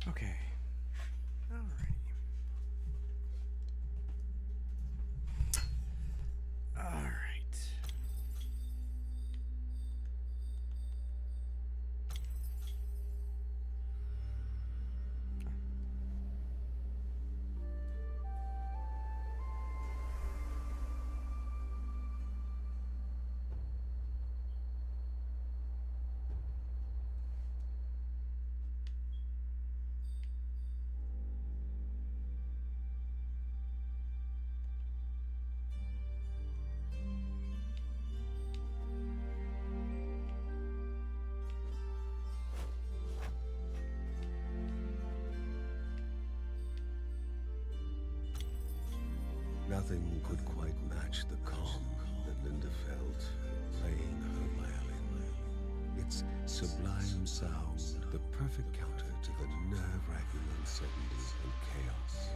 Okay. Alrighty. All right. Nothing could quite match the calm that Linda felt playing her violin. Its sublime sound, the perfect counter to the nerve-wracking uncertainty and chaos.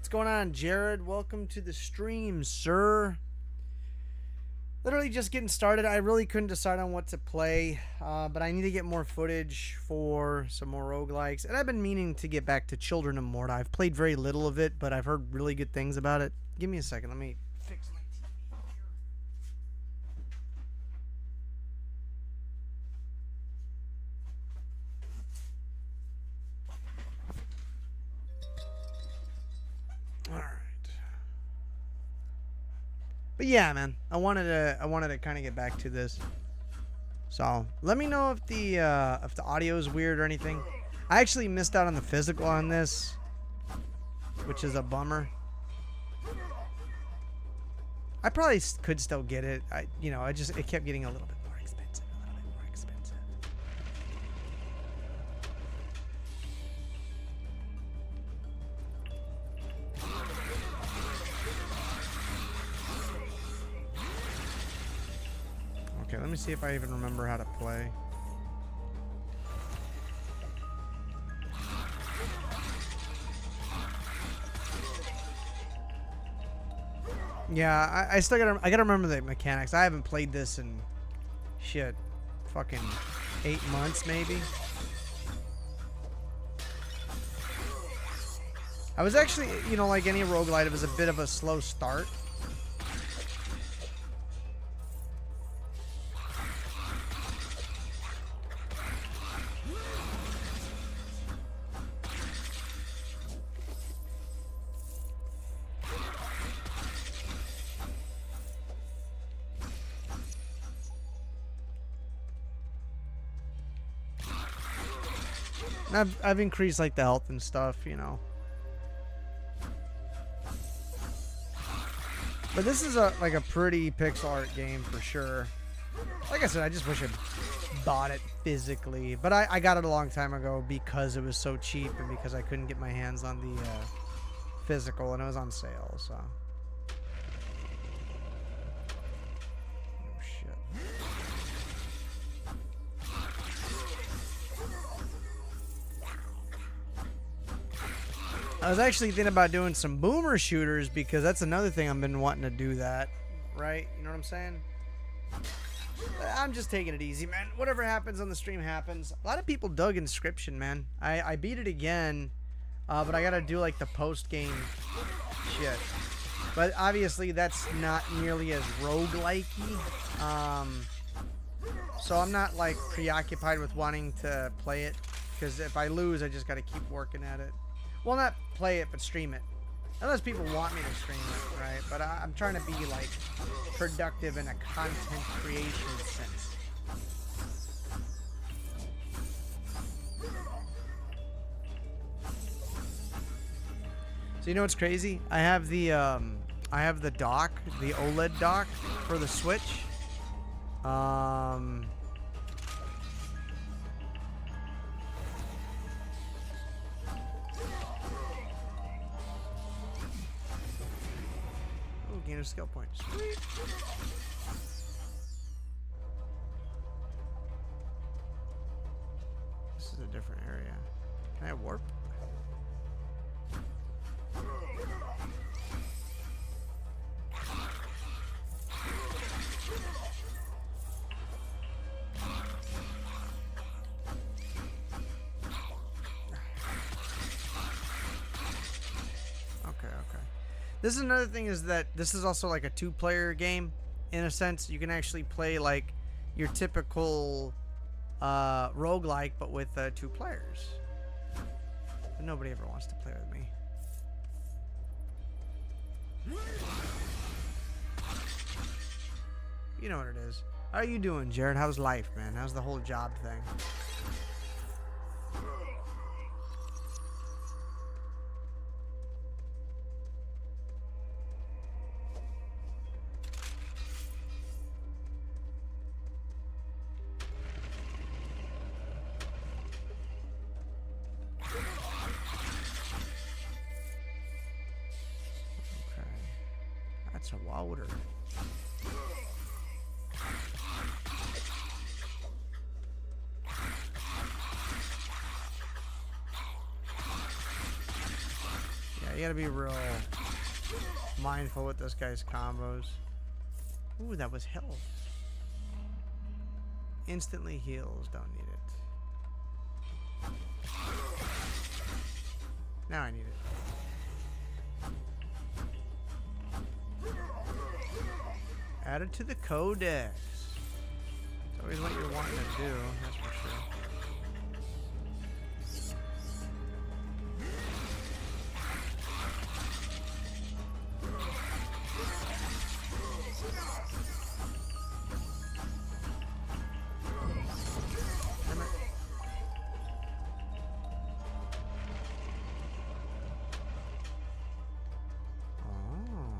What's going on, Jared? Welcome to the stream, sir. Literally just getting started. I really couldn't decide on what to play, but I need to get more footage for some more roguelikes. And I've been meaning to get back to Children of Morta. I've played very little of it, but I've heard really good things about it. Give me a second. Let me fix my TV here. All right. But yeah, man, I wanted to kind of get back to this. So let me know if the audio is weird or anything. I actually missed out on the physical on this, which is a bummer. I probably could still get it. It kept getting a little bit more expensive. Okay, let me see if I even remember how to play. Yeah, I still gotta remember the mechanics. I haven't played this in shit, fucking 8 months maybe. I was actually, like any roguelite, it was a bit of a slow start. And I've increased like the health and stuff, you know. But this is like a pretty pixel art game for sure. Like I said, I just wish I bought it physically. But I got it a long time ago because it was so cheap and because I couldn't get my hands on the physical, and it was on sale, so. Oh, shit. I was actually thinking about doing some boomer shooters because that's another thing I've been wanting to do that, right? You know what I'm saying? I'm just taking it easy, man. Whatever happens on the stream happens. A lot of people dug Inscription, man. I beat it again, but I gotta do like the post-game shit. But obviously that's not nearly as roguelike-y. So I'm not like preoccupied with wanting to play it, because if I lose, I just gotta keep working at it. Well, not play it, but stream it. Unless people want me to stream it, right? But I'm trying to be, like, productive in a content creation sense. So you know what's crazy? I have the dock, the OLED dock for the Switch. Gain a skill point. Sweet. This is a different area. Can I warp? This is another thing, is that this is also like a two-player game in a sense. You can actually play like your typical roguelike, but with 2 players. But nobody ever wants to play with me. You know what it is. How are you doing, Jared? How's life, man? How's the whole job thing? That's a water. Yeah, you gotta be real mindful with this guy's combos. Ooh, that was health. Instantly heals, don't need it. Now I need it. Add it to the codex. It's always what you're wanting to do, that's for sure.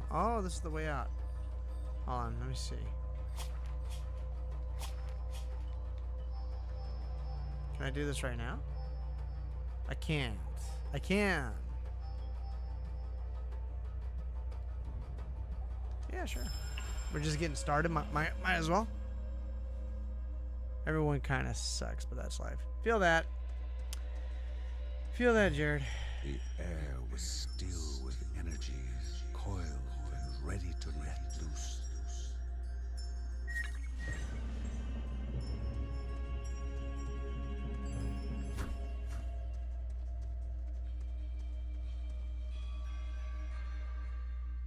Oh, this is the way out. Hold on, let me see. Can I do this right now? I can't. I can. Yeah, sure. We're just getting started. Might as well. Everyone kind of sucks, but that's life. Feel that. Feel that, Jared. The air was still with energy, coiled and ready to let loose.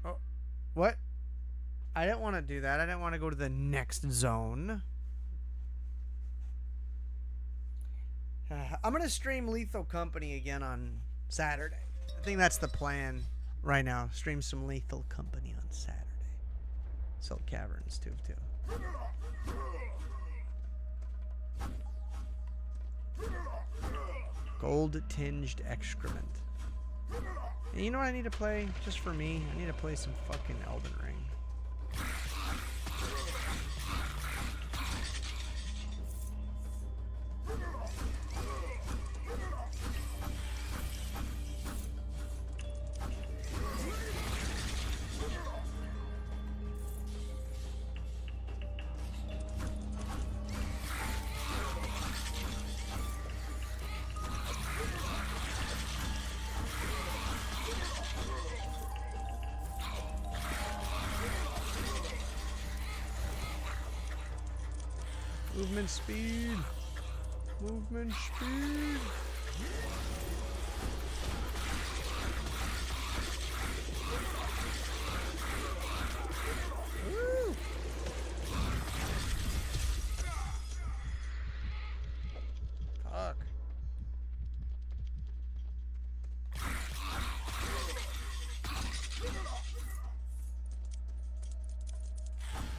Oh, what? I didn't want to do that. I didn't want to go to the next zone. I'm going to stream Lethal Company again on Saturday. I think that's the plan right now. Stream some Lethal Company on Saturday. Silk Caverns too. Gold-tinged excrement. And you know what I need to play? Just for me? I need to play some fucking Elden Ring. Movement speed. Movement speed. Woo. Fuck.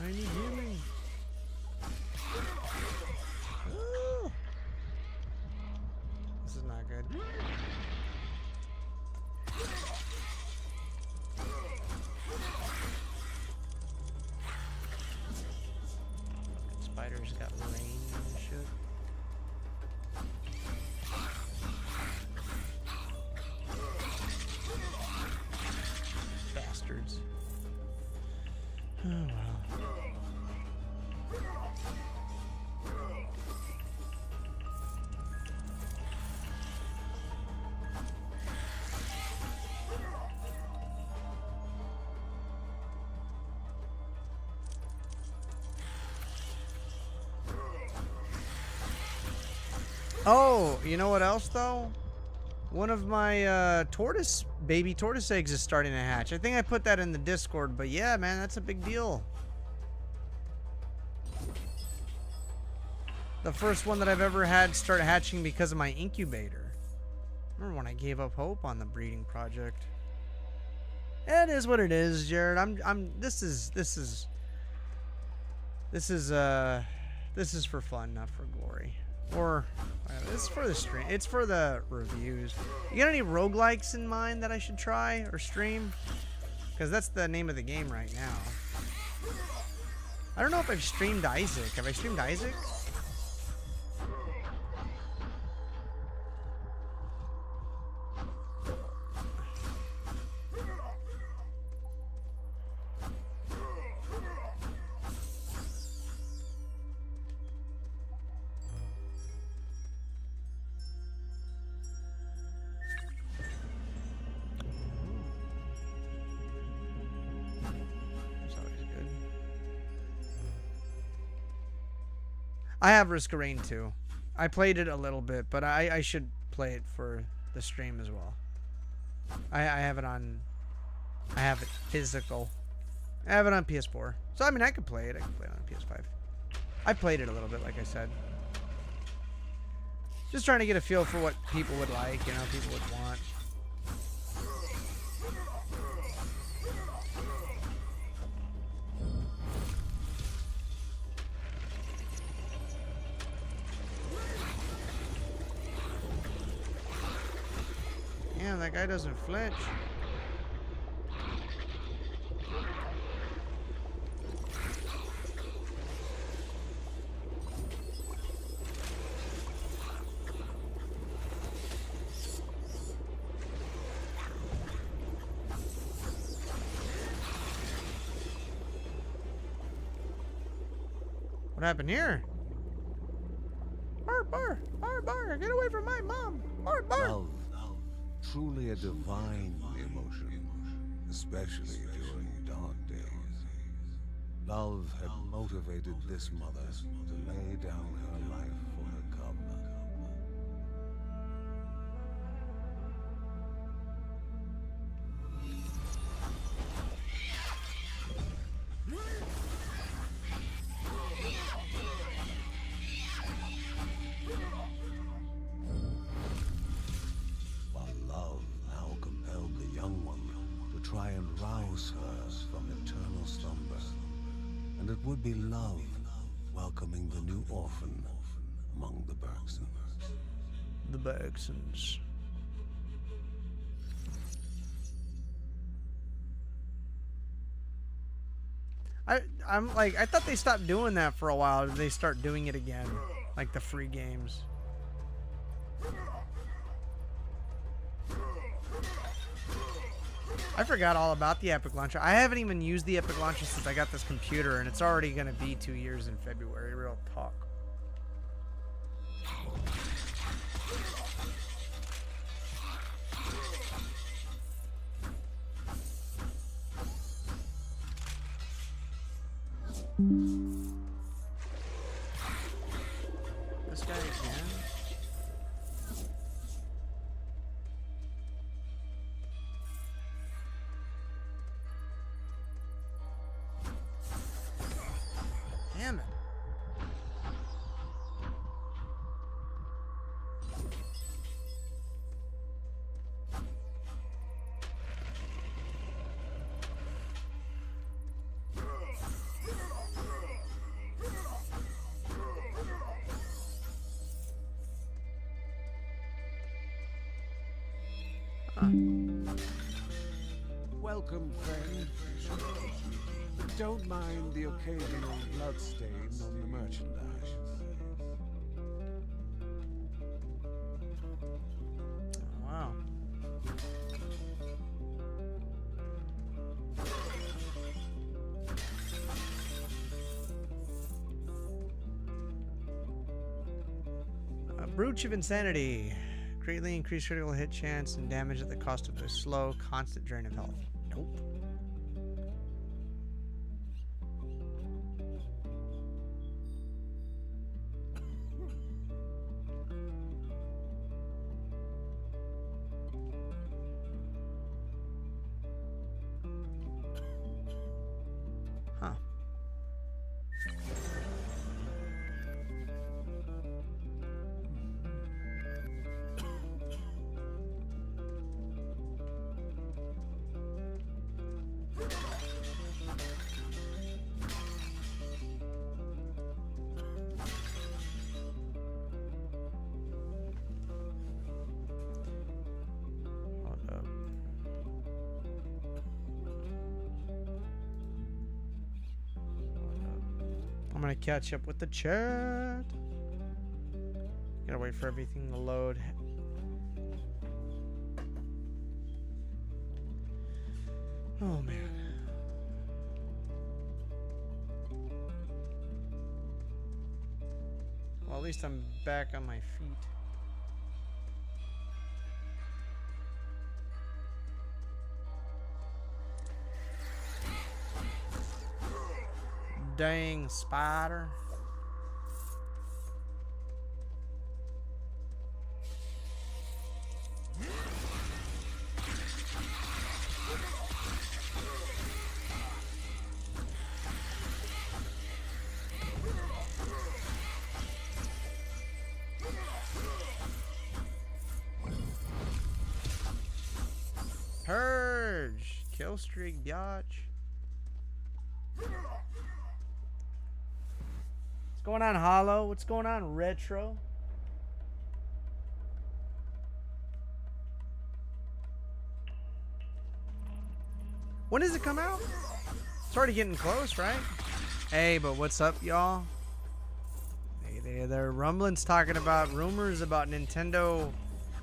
I need healing. This is not good. Spiders got range and shit. Bastards. Oh well. Oh, you know what else though? One of my baby tortoise eggs is starting to hatch. I think I put that in the Discord, but yeah, man, that's a big deal. The first one that I've ever had start hatching because of my incubator. Remember when I gave up hope on the breeding project? It is what it is, Jared. This is for fun, not for glory. Or it's for the stream. It's for the reviews. You got any roguelikes in mind that I should try or stream? Because that's the name of the game right now. I don't know if I've streamed Isaac. Have I streamed Isaac? I have Risk of Rain too. I played it a little bit, but I should play it for the stream as well. I have it on... I have it physical. I have it on PS4. So, I mean, I could play it. I can play it on PS5. I played it a little bit, like I said. Just trying to get a feel for what people would like, you know, people would want. Damn, that guy doesn't flinch. What happened here? Bar, bar, bar, bar, get away from my mom. Bar, bar. Love. Truly a divine emotion, especially during dark days. Love had motivated this mother to lay down her life for her cub. Would be love welcoming the new orphan among the Bergsons. The Bagsons. I'm like, I thought they stopped doing that for a while. Did they start doing it again? Like the free games. I forgot all about the Epic Launcher. I haven't even used the Epic Launcher since I got this computer, and it's already going to be 2 years in February. Real talk. This guy again? Damn it. Welcome, friend. Don't mind the occasional bloodstain on the merchandise. Wow. A Brooch of Insanity. Greatly increased critical hit chance and damage at the cost of a slow, constant drain of health. Nope. Huh. I'm gonna catch up with the chat. Gotta wait for everything to load. Oh man. Well, at least I'm back on my feet. Dang spider. Purge. Kill streak, biatch. What's going on, Hollow? What's going on, Retro? When does it come out? It's already getting close, right? Hey, but what's up, y'all? There are rumblings talking about rumors about Nintendo.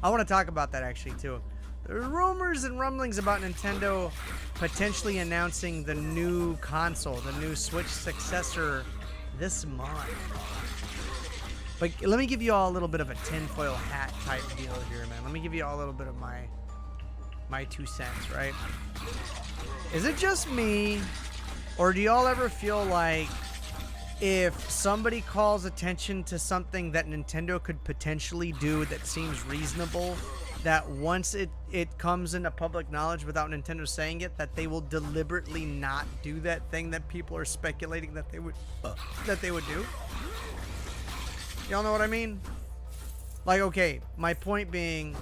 I want to talk about that actually too. There are rumors and rumblings about Nintendo potentially announcing the new console, the new Switch successor this month. But let me give you all a little bit of a tinfoil hat type deal here, man. Let me give you all a little bit of my 2 cents, right? Is it just me, or do y'all ever feel like if somebody calls attention to something that Nintendo could potentially do that seems reasonable, that once it comes into public knowledge without Nintendo saying it, that they will deliberately not do that thing that people are speculating that they would do? Y'all know what I mean? Like, okay, my point being,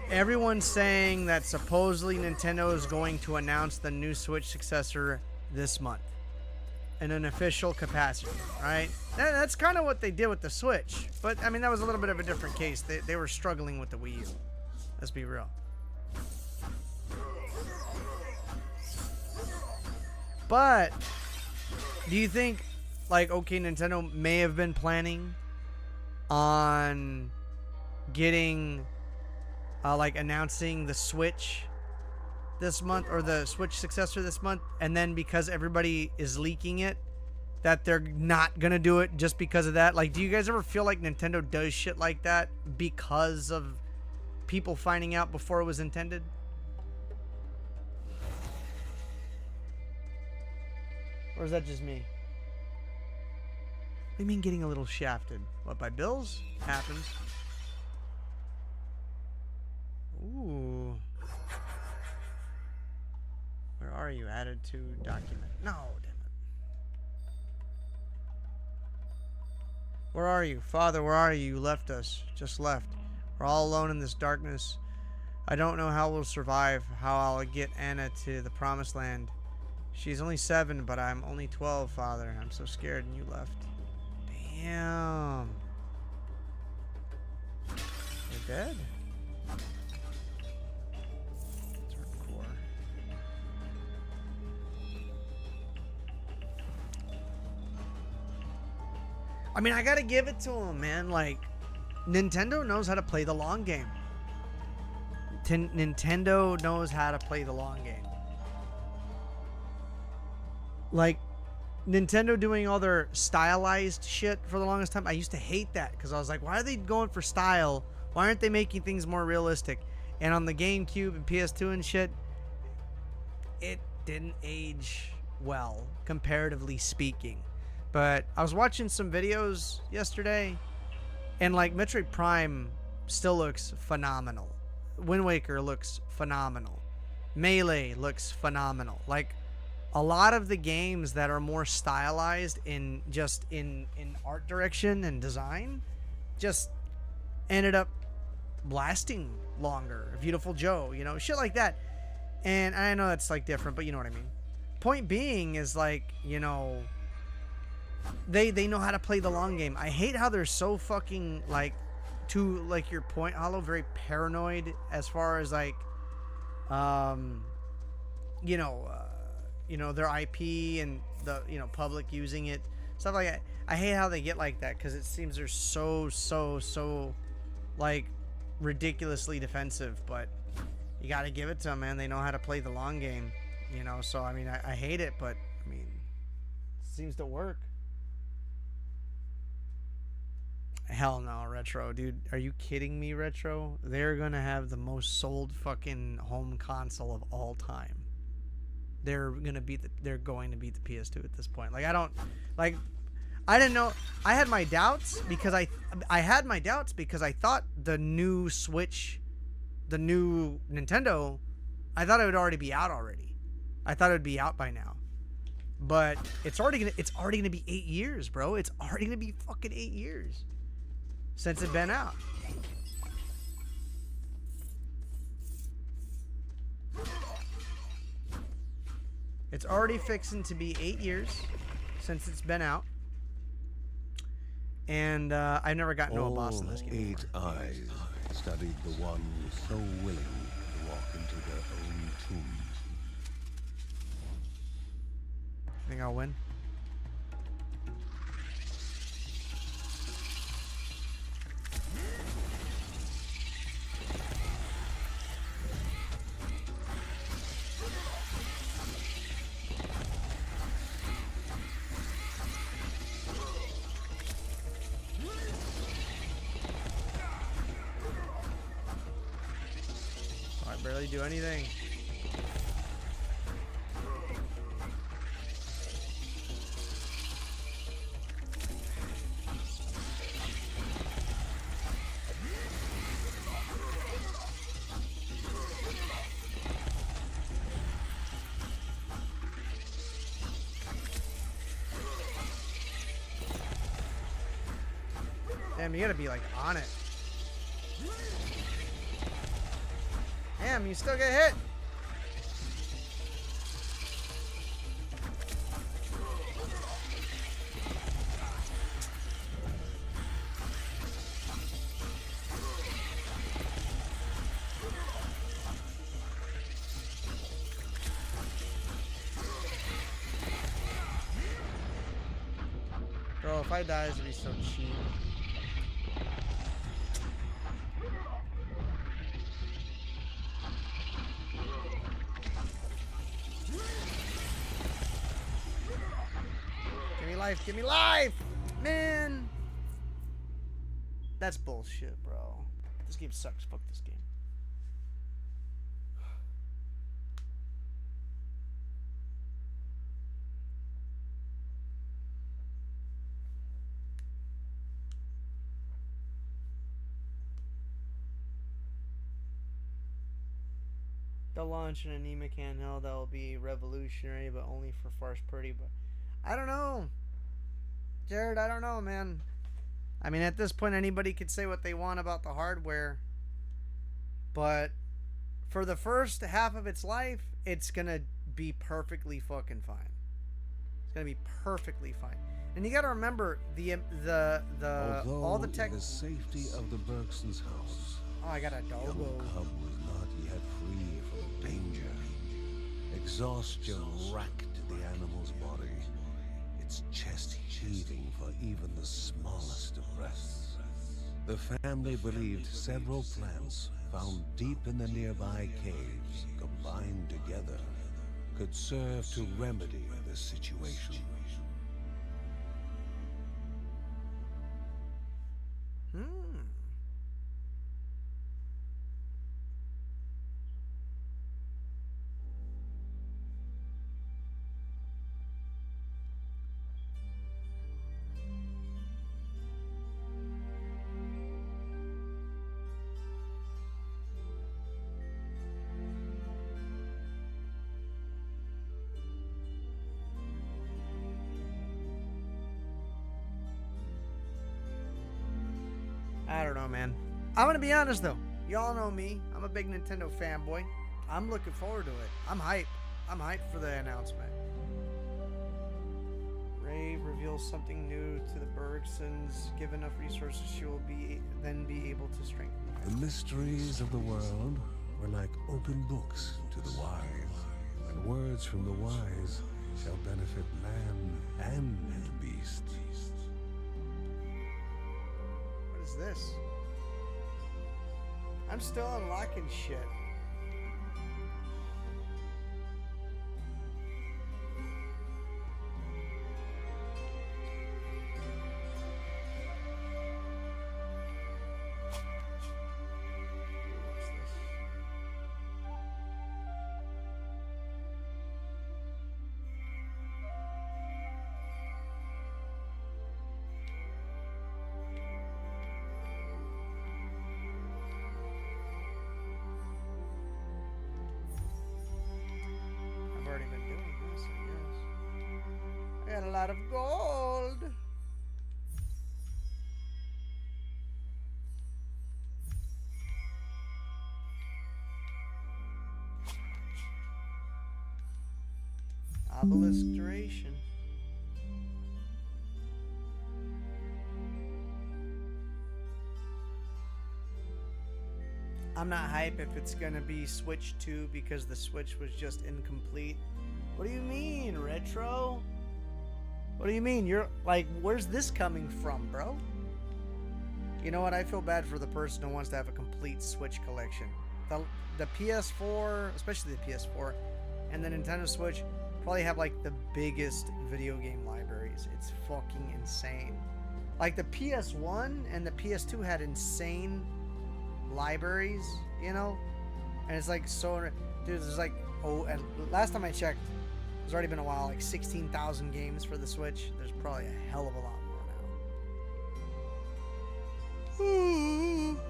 everyone's saying that supposedly Nintendo is going to announce the new Switch successor this month. in an official capacity, right? That's kind of what they did with the Switch. But, I mean, that was a little bit of a different case. They were struggling with the Wii U. Let's be real. But, do you think, like, okay, Nintendo may have been planning on getting, like, announcing the Switch this month, or the Switch successor this month, and then because everybody is leaking it, that they're not gonna do it just because of that? Like, do you guys ever feel like Nintendo does shit like that because of people finding out before it was intended? Or is that just me? What do you mean getting a little shafted? What, by bills? Happens. Ooh. Where are you? Added to document. No, damn it. Where are you? Father, where are you? You left us. Just left. We're all alone in this darkness. I don't know how we'll survive, how I'll get Anna to the promised land. She's only 7, but I'm only 12, Father. I'm so scared and you left. Damn. You're dead? It's hardcore. I mean, I gotta give it to him, man. Like, Nintendo knows how to play the long game. Nintendo knows how to play the long game. Like, Nintendo doing all their stylized shit for the longest time, I used to hate that because I was like, why are they going for style? Why aren't they making things more realistic? And on the GameCube and PS2 and shit, it didn't age well, comparatively speaking. But I was watching some videos yesterday, and like Metroid Prime still looks phenomenal. Wind Waker looks phenomenal. Melee looks phenomenal. Like, a lot of the games that are more stylized in just in art direction and design just ended up lasting longer. Beautiful Joe, you know, shit like that. And I know that's like different, but you know what I mean. Point being is, like, you know, they know how to play the long game. I hate how they're so fucking, like, to like your point, Hollow, very paranoid as far as like you know, their IP and the, you know, public using it, stuff like that. I hate how they get like that because it seems they're so like ridiculously defensive. But you got to give it to them, man. They know how to play the long game, you know. So I mean, I hate it, but I mean, it seems to work. Hell no, Retro, dude. Are you kidding me, Retro? They're gonna have the most sold fucking home console of all time. They're going to beat the PS2 at this point. Like, I didn't know. I had my doubts because I thought the new Switch, the new Nintendo, I thought it would already be out already. I thought it would be out by now. But it's already going to be 8 years, bro. It's already going to be fucking 8 years since it's been out. It's already fixing to be 8 years since it's been out. And I've never gotten to a boss in this game. 8 eyes studied the one so willing to walk into their own tomb. Think I'll win? Barely do anything. Damn, you gotta be like on it. Damn, you still get hit. Bro, if I die, it'd be so cheap. Give me life, give me life! Man! That's bullshit, bro. This game sucks. Fuck this game. They'll launch an anemic handheld that will be revolutionary, but only for first party. But I don't know, Jared. I don't know, man. I mean, at this point, anybody could say what they want about the hardware, but for the first half of its life, it's gonna be perfectly fucking fine. It's gonna be perfectly fine. And you gotta remember all the tech. In the safety of the Bergsons' house. Oh, I got a doggo. Young cub was not yet free from danger. Exhaustion racked the animal's body, its chest heaving for even the smallest of breaths. The family believed several plants found deep in the nearby caves, combined together, could serve to remedy the situation. I don't know, man. I'm gonna be honest though. Y'all know me. I'm a big Nintendo fanboy. I'm looking forward to it. I'm hyped. I'm hyped for the announcement. Ray reveals something new to the Bergsons. Give enough resources, she will then be able to strengthen them. The mysteries of the world were like open books to the wise, and words from the wise shall benefit man and beast. What is this? I'm still unlocking shit. Got a lot of gold. Obelisk duration. I'm not hype if it's gonna be Switch 2 because the Switch was just incomplete. What do you mean, retro? What do you mean? You're like, where's this coming from, bro? You know what? I feel bad for the person who wants to have a complete Switch collection. The PS4, especially the PS4, and the Nintendo Switch probably have like the biggest video game libraries. It's fucking insane. Like the PS1 and the PS2 had insane libraries, you know? And it's like so, dude, there's like, oh, and last time I checked, it's already been a while, like 16,000 games for the Switch. There's probably a hell of a lot more now.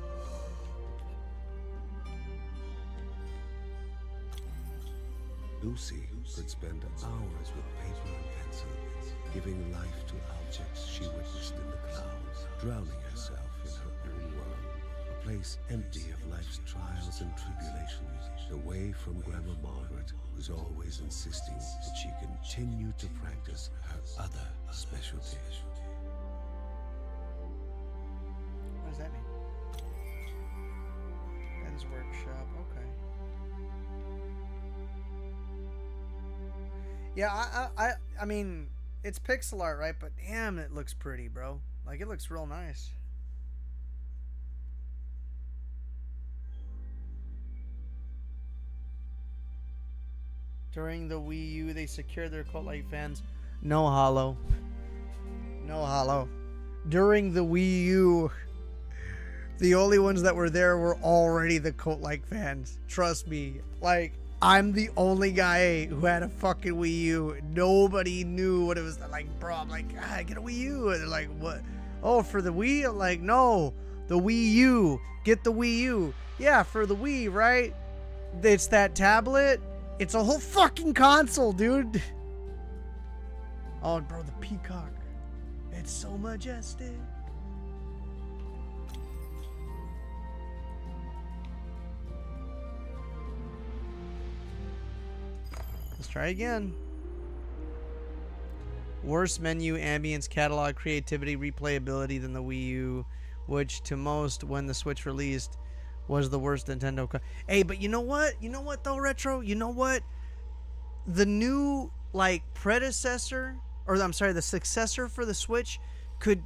Lucy could spend hours with paper and pencil, giving life to objects she witnessed in the clouds, drowning herself in her own world, a place empty of life's trials and tribulations, away from Grandma Margaret, who's always insisting that she continue to practice her other specialty. What does that mean? Ben's workshop, okay. Yeah, I mean, it's pixel art, right? But damn, it looks pretty, bro. Like, it looks real nice. During the Wii U, they secured their cult-like fans. No hollow. No hollow. During the Wii U, the only ones that were there were already the cult-like fans. Trust me. Like, I'm the only guy who had a fucking Wii U. Nobody knew what it was like, bro. I'm like, get a Wii U. And they're like, what? Oh, for the Wii? I'm like, no. The Wii U. Get the Wii U. Yeah, for the Wii, right? It's that tablet. It's a whole fucking console, dude. Oh, bro, the peacock. It's so majestic. Let's try again. Worse menu, ambience, catalog, creativity, replayability than the Wii U, which to most, when the Switch released, was the worst Nintendo. Hey, but you know what? You know what though, Retro? You know what? The new like predecessor, or I'm sorry, the successor for the Switch, could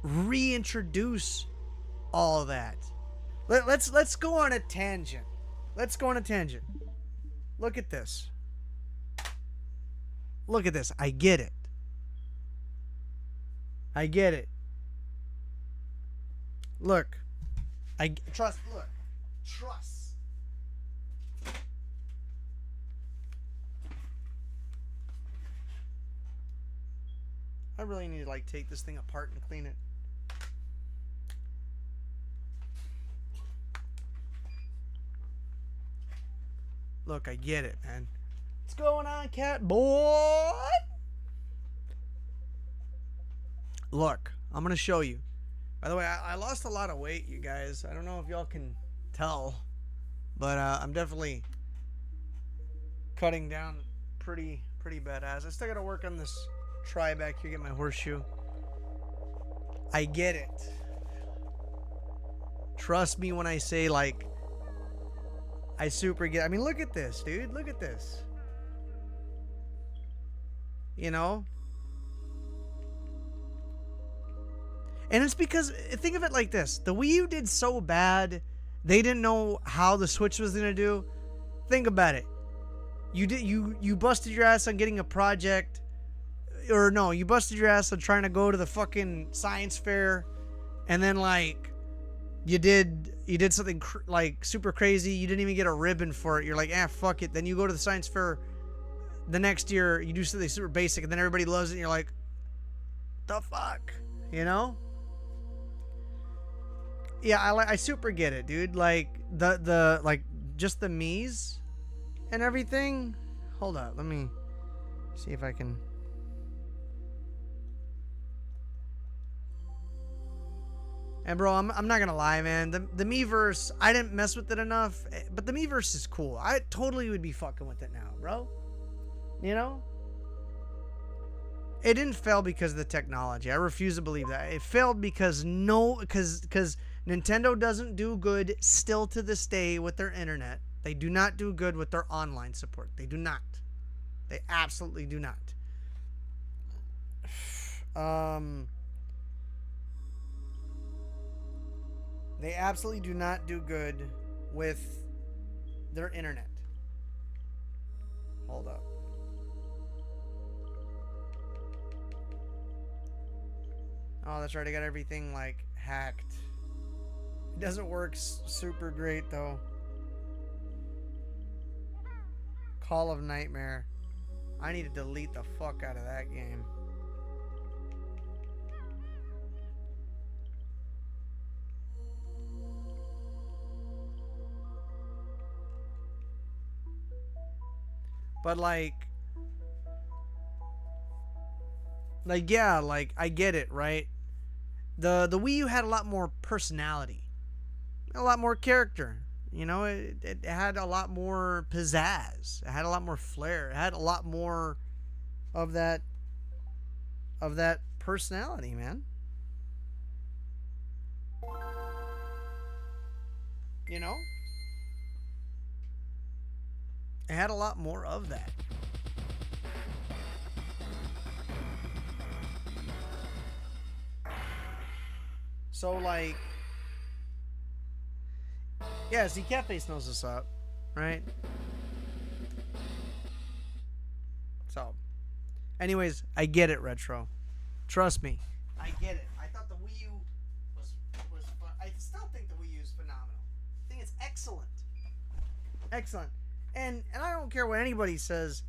reintroduce all of that. Let's go on a tangent. Let's go on a tangent. Look at this. Look at this. I get it. I get it. Look. Trust. Look. Trust. I really need to like take this thing apart and clean it. Look, I get it, man. What's going on, cat boy? Look, I'm gonna show you. By the way, I lost a lot of weight, you guys. I don't know if y'all can tell, but I'm definitely cutting down pretty badass. I still gotta work on this try back here, get my horseshoe. I get it. Trust me when I say, like, I super get. I mean, look at this, dude. Look at this. You know? And it's because, think of it like this. The Wii U did so bad, they didn't know how the Switch was going to do. Think about it. You busted your ass on getting a project. Or no, you busted your ass on trying to go to the fucking science fair. And then, like, you did something like super crazy. You didn't even get a ribbon for it. You're like, fuck it. Then you go to the science fair the next year. You do something super basic, and then everybody loves it. And you're like, the fuck, you know? Yeah, I super get it, dude. Like the like just the Mii's and everything. Hold up, let me see if I can. And bro, I'm not gonna lie, man. The Miiverse, I didn't mess with it enough, but the Miiverse is cool. I totally would be fucking with it now, bro. You know? It didn't fail because of the technology. I refuse to believe that. It failed because because Nintendo doesn't do good still to this day with their internet. They do not do good with their online support. They do not. They absolutely do not. They absolutely do not do good with their internet. Hold up. Oh, that's right. I got everything like hacked. It doesn't work super great though. Call of Nightmare. I need to delete the fuck out of that game. But like yeah, like I get it, right? The Wii U had a lot more personality, a lot more character. You know, it had a lot more pizzazz. It had a lot more flair. It had a lot more of that personality, man. You know? It had a lot more of that. So, like... Yeah, see, Catface knows what's up, right? So... Anyways, I get it, Retro. Trust me. I get it. I thought the Wii U was fun. I still think the Wii U is phenomenal. I think it's excellent. Excellent. And I don't care what anybody says,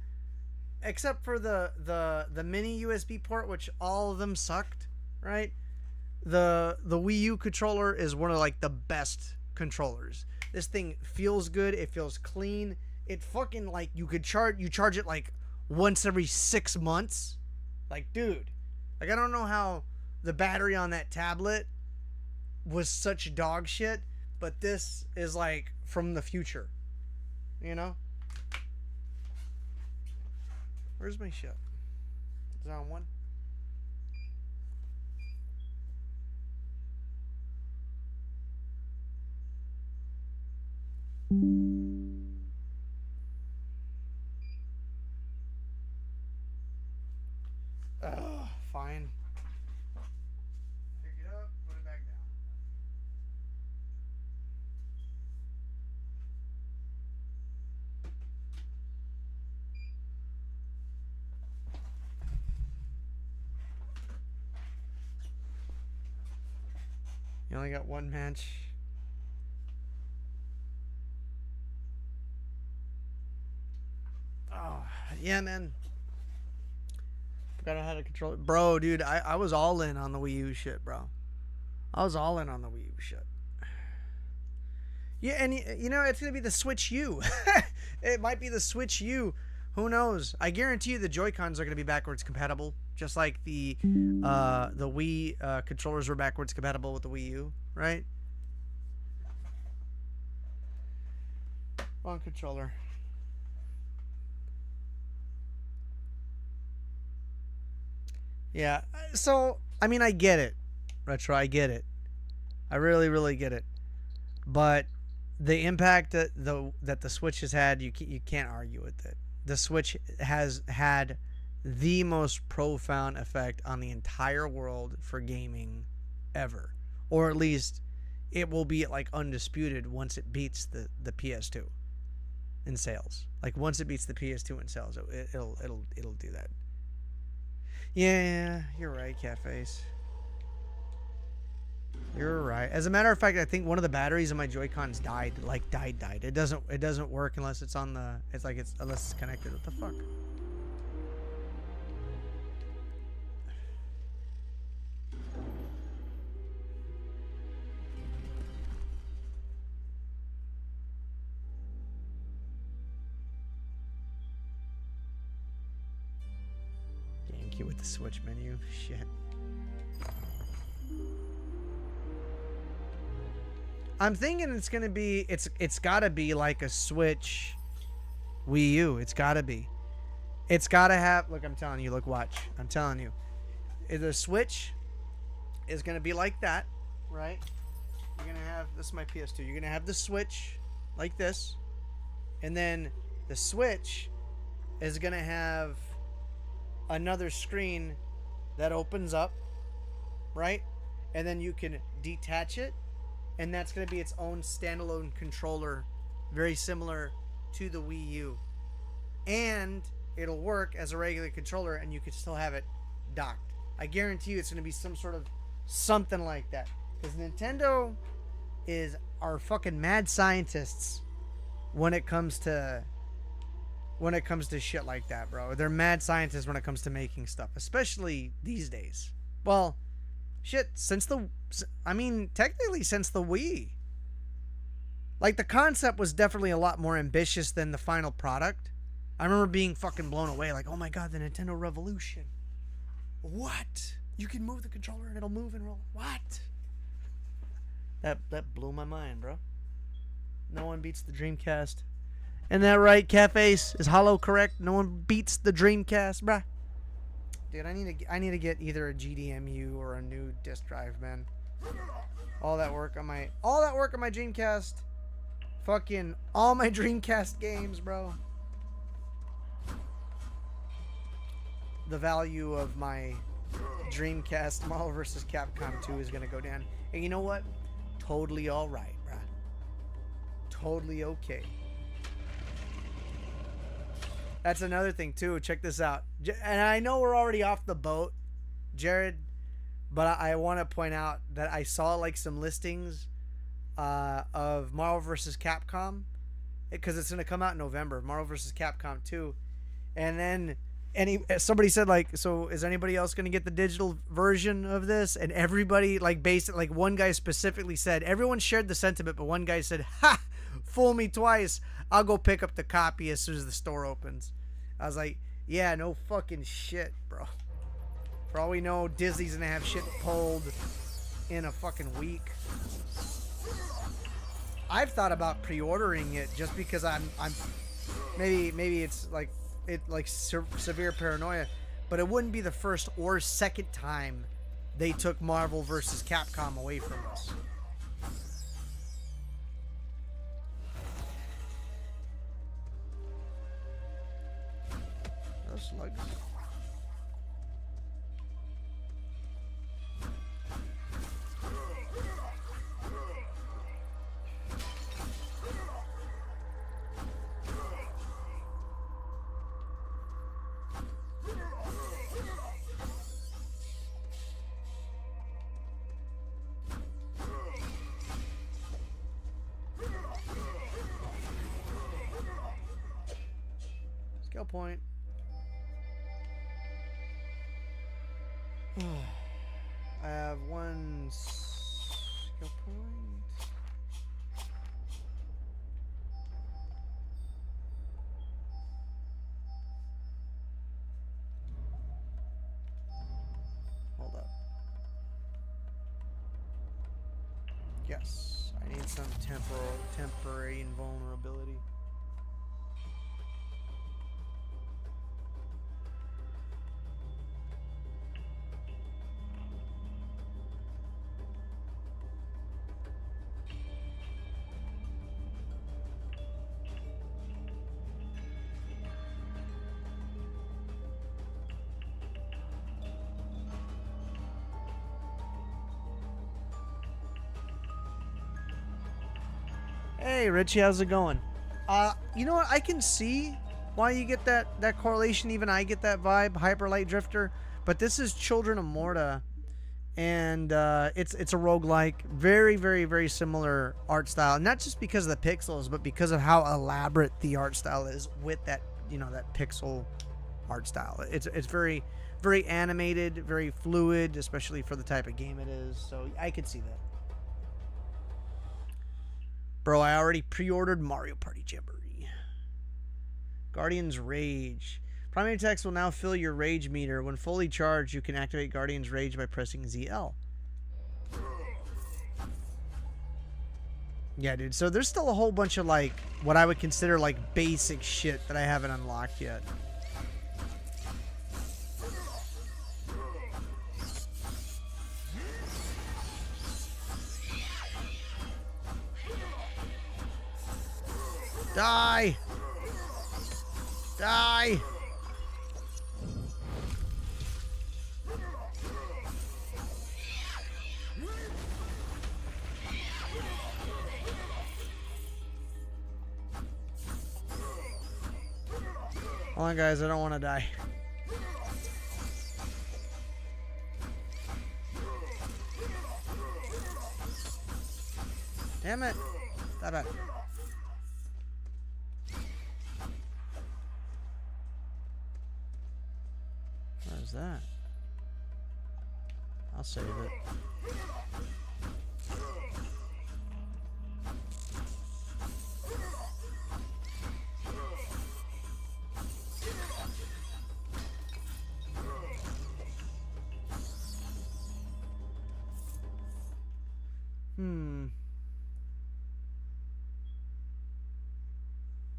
except for the mini USB port, which all of them sucked, right? The Wii U controller is one of like the best controllers. This thing feels good. It feels clean. It fucking like you charge it like once every 6 months. Like, dude, like I don't know how the battery on that tablet was such dog shit, but this is like from the future. You know? Where's my shit? Is it on one? Fine. Pick it up, put it back down. You only got one match. Oh, yeah, man. Forgot how to control it. Bro, dude, I was all in on the Wii U shit, bro. I was all in on the Wii U shit. Yeah, and you know, it's going to be the Switch U. It might be the Switch U. Who knows? I guarantee you the Joy-Cons are going to be backwards compatible. Just like the Wii controllers were backwards compatible with the Wii U, right? Wrong controller. Yeah, so, I mean, I get it, Retro, I get it. I really, really get it. But the impact that the Switch has had, you can't argue with it. The Switch has had the most profound effect on the entire world for gaming ever. Or at least it will be like undisputed once it beats the PS2 in sales. Like once it beats the PS2 in sales, it'll do that. Yeah, you're right, Catface. You're right. As a matter of fact, I think one of the batteries in my Joy-Cons died. Like died. It doesn't work unless it's on the unless it's connected. What the fuck? GameCube with the Switch menu. Shit. I'm thinking it's gonna be it's gotta be like a Switch Wii U. It's gotta be. It's gotta have. Look, I'm telling you. Look, watch. I'm telling you. The Switch is gonna be like that, right? You're gonna have this is my PS2. You're gonna have the Switch like this, and then the Switch is gonna have another screen that opens up, right? And then you can detach it. And that's going to be its own standalone controller, very similar to the Wii U. And it'll work as a regular controller, and you can still have it docked. I guarantee you it's going to be some sort of something like that. Because Nintendo are fucking mad scientists when it comes to shit like that, bro. They're mad scientists when it comes to making stuff, especially these days. Well, shit, technically since the Wii. Like, the concept was definitely a lot more ambitious than the final product. I remember being fucking blown away, like, oh my god, the Nintendo Revolution. What? You can move the controller and it'll move and roll. What? That blew my mind, bro. No one beats the Dreamcast. Isn't that right, Catface? Is Hollow correct? No one beats the Dreamcast, bruh. Dude, I need to get either a GDMU or a new disc drive, man. All that work on my Dreamcast. Fucking all my Dreamcast games, bro. The value of my Dreamcast Marvel vs. Capcom 2 is gonna go down. And you know what? Totally alright, bruh. Totally okay. That's another thing too. Check this out. And I know we're already off the boat, Jared, but I want to point out that I saw like some listings of Marvel vs. Capcom, because it's going to come out in November, Marvel vs. Capcom 2. And then somebody said, like, so is anybody else going to get the digital version of this? And everybody, like, basically, like, one guy specifically said, everyone shared the sentiment, but one guy said, ha, fool me twice. I'll go pick up the copy as soon as the store opens. I was like, yeah, no fucking shit, bro. For all we know, Disney's going to have shit pulled in a fucking week. I've thought about pre-ordering it just because I'm maybe it's like severe paranoia, but it wouldn't be the first or second time they took Marvel vs. Capcom away from us. Those slugs. Skill point. I have one skill point. Hold up. Yes, I need some temporary invulnerability. Hey Richie, how's it going? You know what? I can see why you get that correlation. Even I get that vibe, Hyper Light Drifter. But this is Children of Morta, and it's a roguelike, very, very, very similar art style. Not just because of the pixels, but because of how elaborate the art style is with that, you know, that pixel art style. It's very, very animated, very fluid, especially for the type of game it is. So I could see that. Bro, I already pre-ordered Mario Party Jamboree. Guardian's Rage. Primary attacks will now fill your rage meter. When fully charged, you can activate Guardian's Rage by pressing ZL. Yeah, dude. So there's still a whole bunch of, like, what I would consider, like, basic shit that I haven't unlocked yet. Die! Die! Hold on, guys. I don't want to die. Damn it. Stop it. What is that? I'll save it.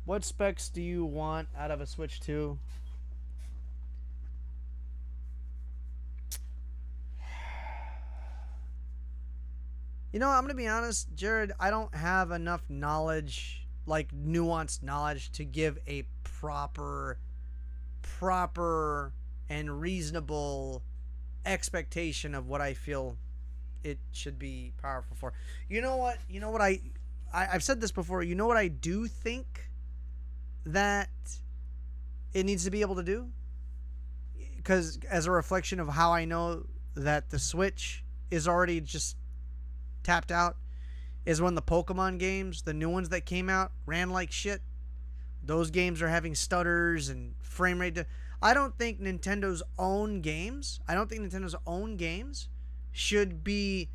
What specs do you want out of a Switch 2? You know, I'm going to be honest, Jared, I don't have enough knowledge, like nuanced knowledge, to give a proper and reasonable expectation of what I feel it should be powerful for. You know what? I've said this before. You know what I do think that it needs to be able to do? Because as a reflection of how I know that the Switch is already just tapped out, is when the Pokemon games, the new ones that came out, ran like shit. Those games are having stutters and frame rate. I don't think Nintendo's own games should be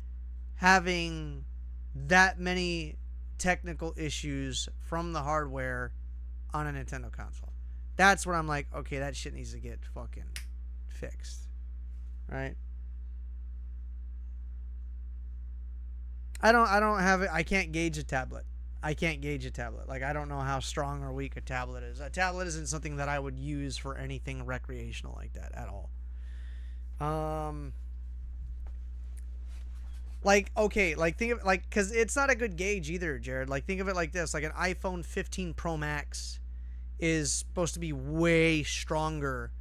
having that many technical issues from the hardware on a Nintendo console. That's where I'm like, okay, that shit needs to get fucking fixed. Right? I don't have it. I can't gauge a tablet. Like, I don't know how strong or weak a tablet is. A tablet isn't something that I would use for anything recreational like that at all. Like, okay, like, think of, like, because it's not a good gauge either, Jared. Like, think of it like this. Like, an iPhone 15 Pro Max is supposed to be way stronger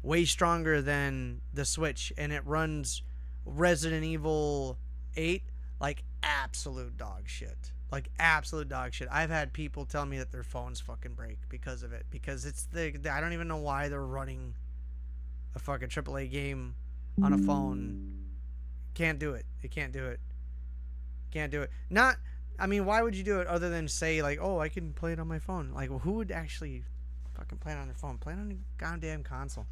than the Switch, and it runs Resident Evil 8 like absolute dog shit. Like absolute dog shit. I've had people tell me that their phones fucking break because of it. Because it's I don't even know why they're running a fucking AAA game on a phone. Can't do it. It can't do it. Can't do it. Not, I mean, why would you do it other than say like, oh, I can play it on my phone? Like, well, who would actually fucking play it on their phone? Play it on a goddamn console.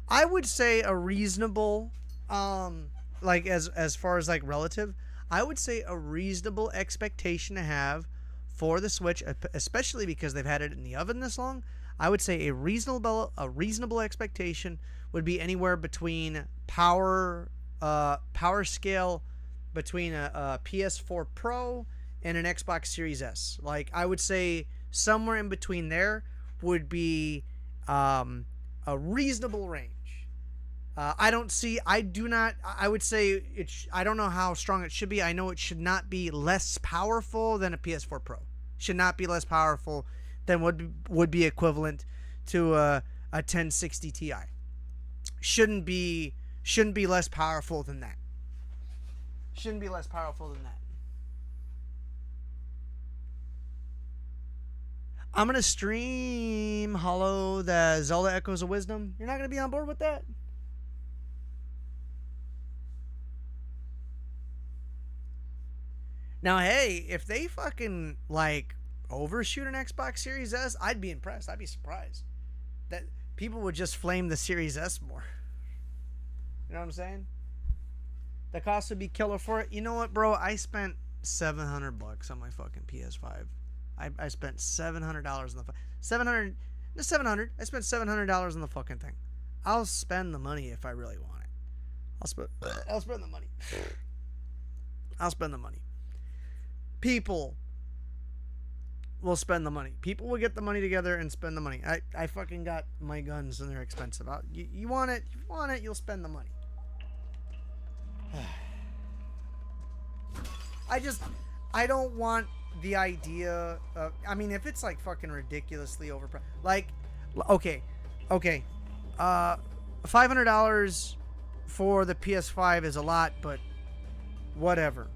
I would say a reasonable, like as far as like relative, I would say a reasonable expectation to have for the Switch, especially because they've had it in the oven this long. I would say a reasonable expectation would be anywhere between power scale between a PS4 Pro and an Xbox Series S. Like, I would say somewhere in between there would be a reasonable range. I would say I don't know how strong it should be. I know it should not be less powerful than a PS4 Pro. Should not be less powerful than would be equivalent to a 1060 Ti. Shouldn't be less powerful than that. Shouldn't be less powerful than that. I'm going to stream Hollow the Zelda Echoes of Wisdom. You're not going to be on board with that? Now, hey, if they fucking, like, overshoot an Xbox Series S, I'd be impressed. I'd be surprised. That people would just flame the Series S more. You know what I'm saying? The cost would be killer for it. You know what, bro? I spent $700 on my fucking PS5. I spent $700 on the $700. I spent $700 on the fucking thing. I'll spend the money if I really want it. I'll spend the money. I'll spend the money. People will spend the money. People will get the money together and spend the money. I fucking got my guns and they're expensive. You want it? You want it? You'll spend the money. I don't want the idea of, I mean, if it's like fucking ridiculously overpriced, like, okay, $500 for the PS5 is a lot, but whatever.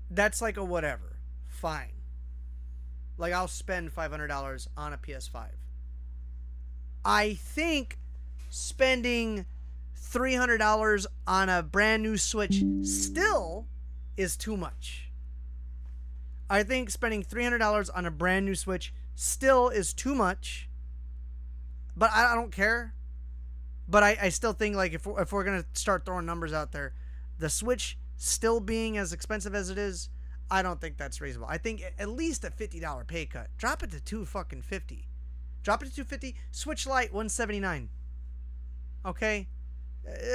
That's like a whatever. Fine. Like, I'll spend $500 on a PS5. I think spending $300 on a brand new Switch still is too much. I think spending $300 on a brand new Switch still is too much. But I don't care. But I still think, like, if we're going to start throwing numbers out there, the Switch still being as expensive as it is, I don't think that's reasonable. I think at least a $50 pay cut. Drop it to $250. Drop it to $250. Switch Lite $179. Okay?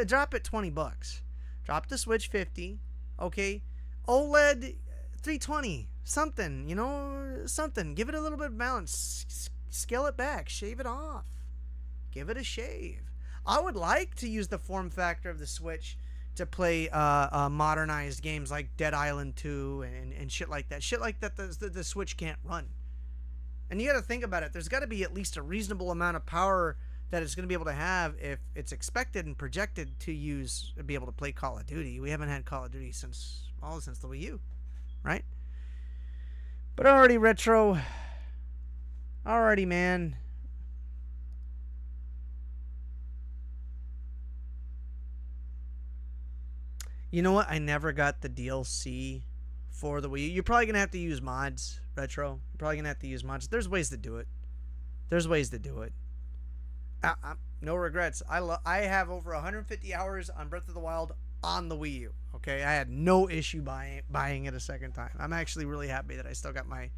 Drop it $20. Drop the Switch $50. Okay? OLED $320. Something, you know, something. Give it a little bit of balance. Scale it back. Shave it off. Give it a shave. I would like to use the form factor of the Switch to play modernized games like Dead Island 2 and shit like that. Shit like that the Switch can't run. And you got to think about it. There's got to be at least a reasonable amount of power that it's going to be able to have if it's expected and projected to be able to play Call of Duty. We haven't had Call of Duty since the Wii U, right? But already, Retro. Alrighty, man. You know what? I never got the DLC for the Wii U. You're probably going to have to use mods, Retro. You're probably going to have to use mods. There's ways to do it. There's ways to do it. No regrets. I have over 150 hours on Breath of the Wild on the Wii U. Okay? I had no issue buying it a second time. I'm actually really happy that I still got my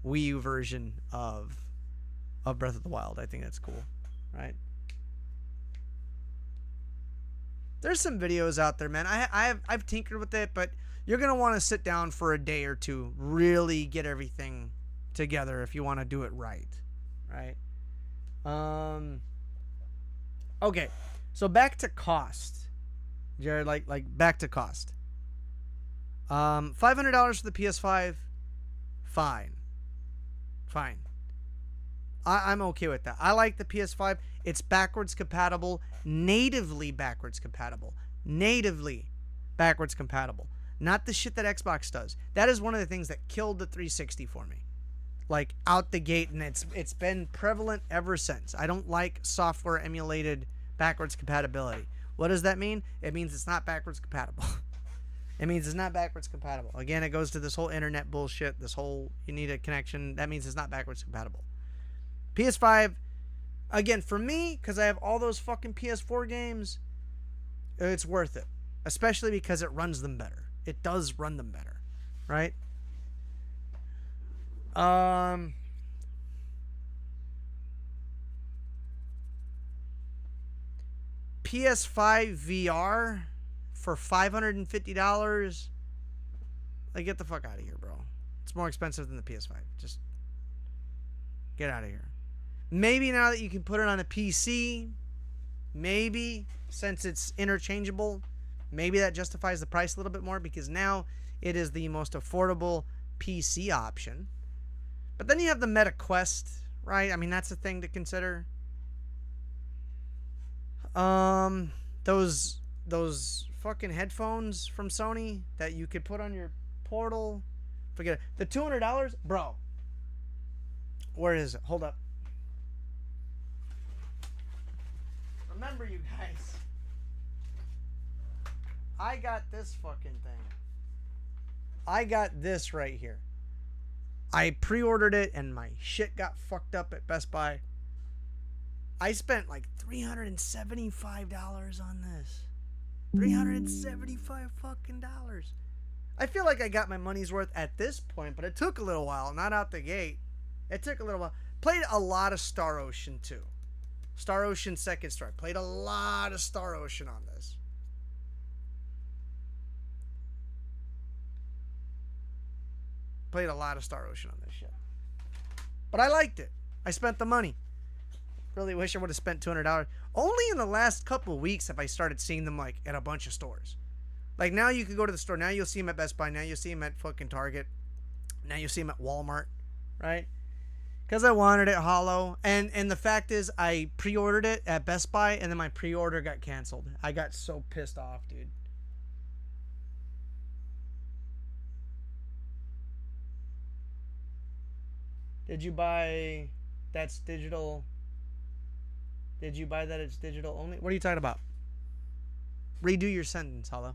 Wii U version of Breath of the Wild. I think that's cool, right? There's some videos out there, man. I've tinkered with it, but you're gonna want to sit down for a day or two, really get everything together if you want to do it right, right? Okay, so back to cost, Jared. Like back to cost. $500 for the PS5. Fine. I'm okay with that. I like the PS5. It's backwards compatible, natively backwards compatible. Not the shit that Xbox does. That is one of the things that killed the 360 for me. Like out the gate, and it's been prevalent ever since. I don't like software emulated backwards compatibility. What does that mean? It means it's not backwards compatible. It means it's not backwards compatible. Again, it goes to this whole internet bullshit, this whole you need a connection. That means it's not backwards compatible. PS5, again, for me, because I have all those fucking PS4 games, it's worth it. Especially because it runs them better. It does run them better. Right? PS5 VR for $550. Like, get the fuck out of here, bro. It's more expensive than the PS5. Just get out of here. Maybe now that you can put it on a PC, maybe, since it's interchangeable, maybe that justifies the price a little bit more, because now it is the most affordable PC option. But then you have the Meta Quest, right? I mean, that's a thing to consider. Those fucking headphones from Sony that you could put on your Portal. Forget it. The $200, bro. Where is it? Hold up. Remember, you guys, I got this fucking thing. I got this right here. I pre-ordered it and my shit got fucked up at Best Buy. I spent like $375 on this. $375 fucking dollars. I feel like I got my money's worth at this point, but it took a little while, not out the gate. It took a little while. Played a lot of Star Ocean 2. Star Ocean Second Strike. Played a lot of Star Ocean on this. Played a lot of Star Ocean on this shit. But I liked it. I spent the money. Really wish I would have spent $200. Only in the last couple of weeks have I started seeing them like at a bunch of stores. Like now you could go to the store. Now you'll see them at Best Buy. Now you'll see them at fucking Target. Now you'll see them at Walmart. Right? Because I wanted it hollow. And the fact is I pre-ordered it at Best Buy and then my pre-order got canceled. I got so pissed off, dude. Did you buy that's digital? Did you buy that it's digital only? What are you talking about? Redo your sentence, Hollow.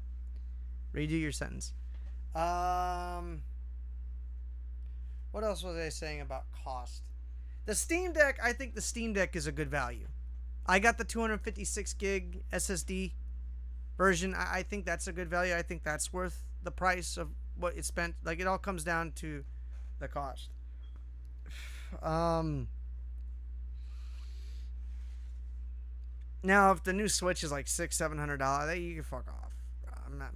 Redo your sentence. What else was I saying about cost? The Steam Deck, I think the Steam Deck is a good value. I got the 256 gig SSD version. I think that's a good value. I think that's worth the price of what it spent. Like, it all comes down to the cost. Now, if the new Switch is like $600-700, you can fuck off. I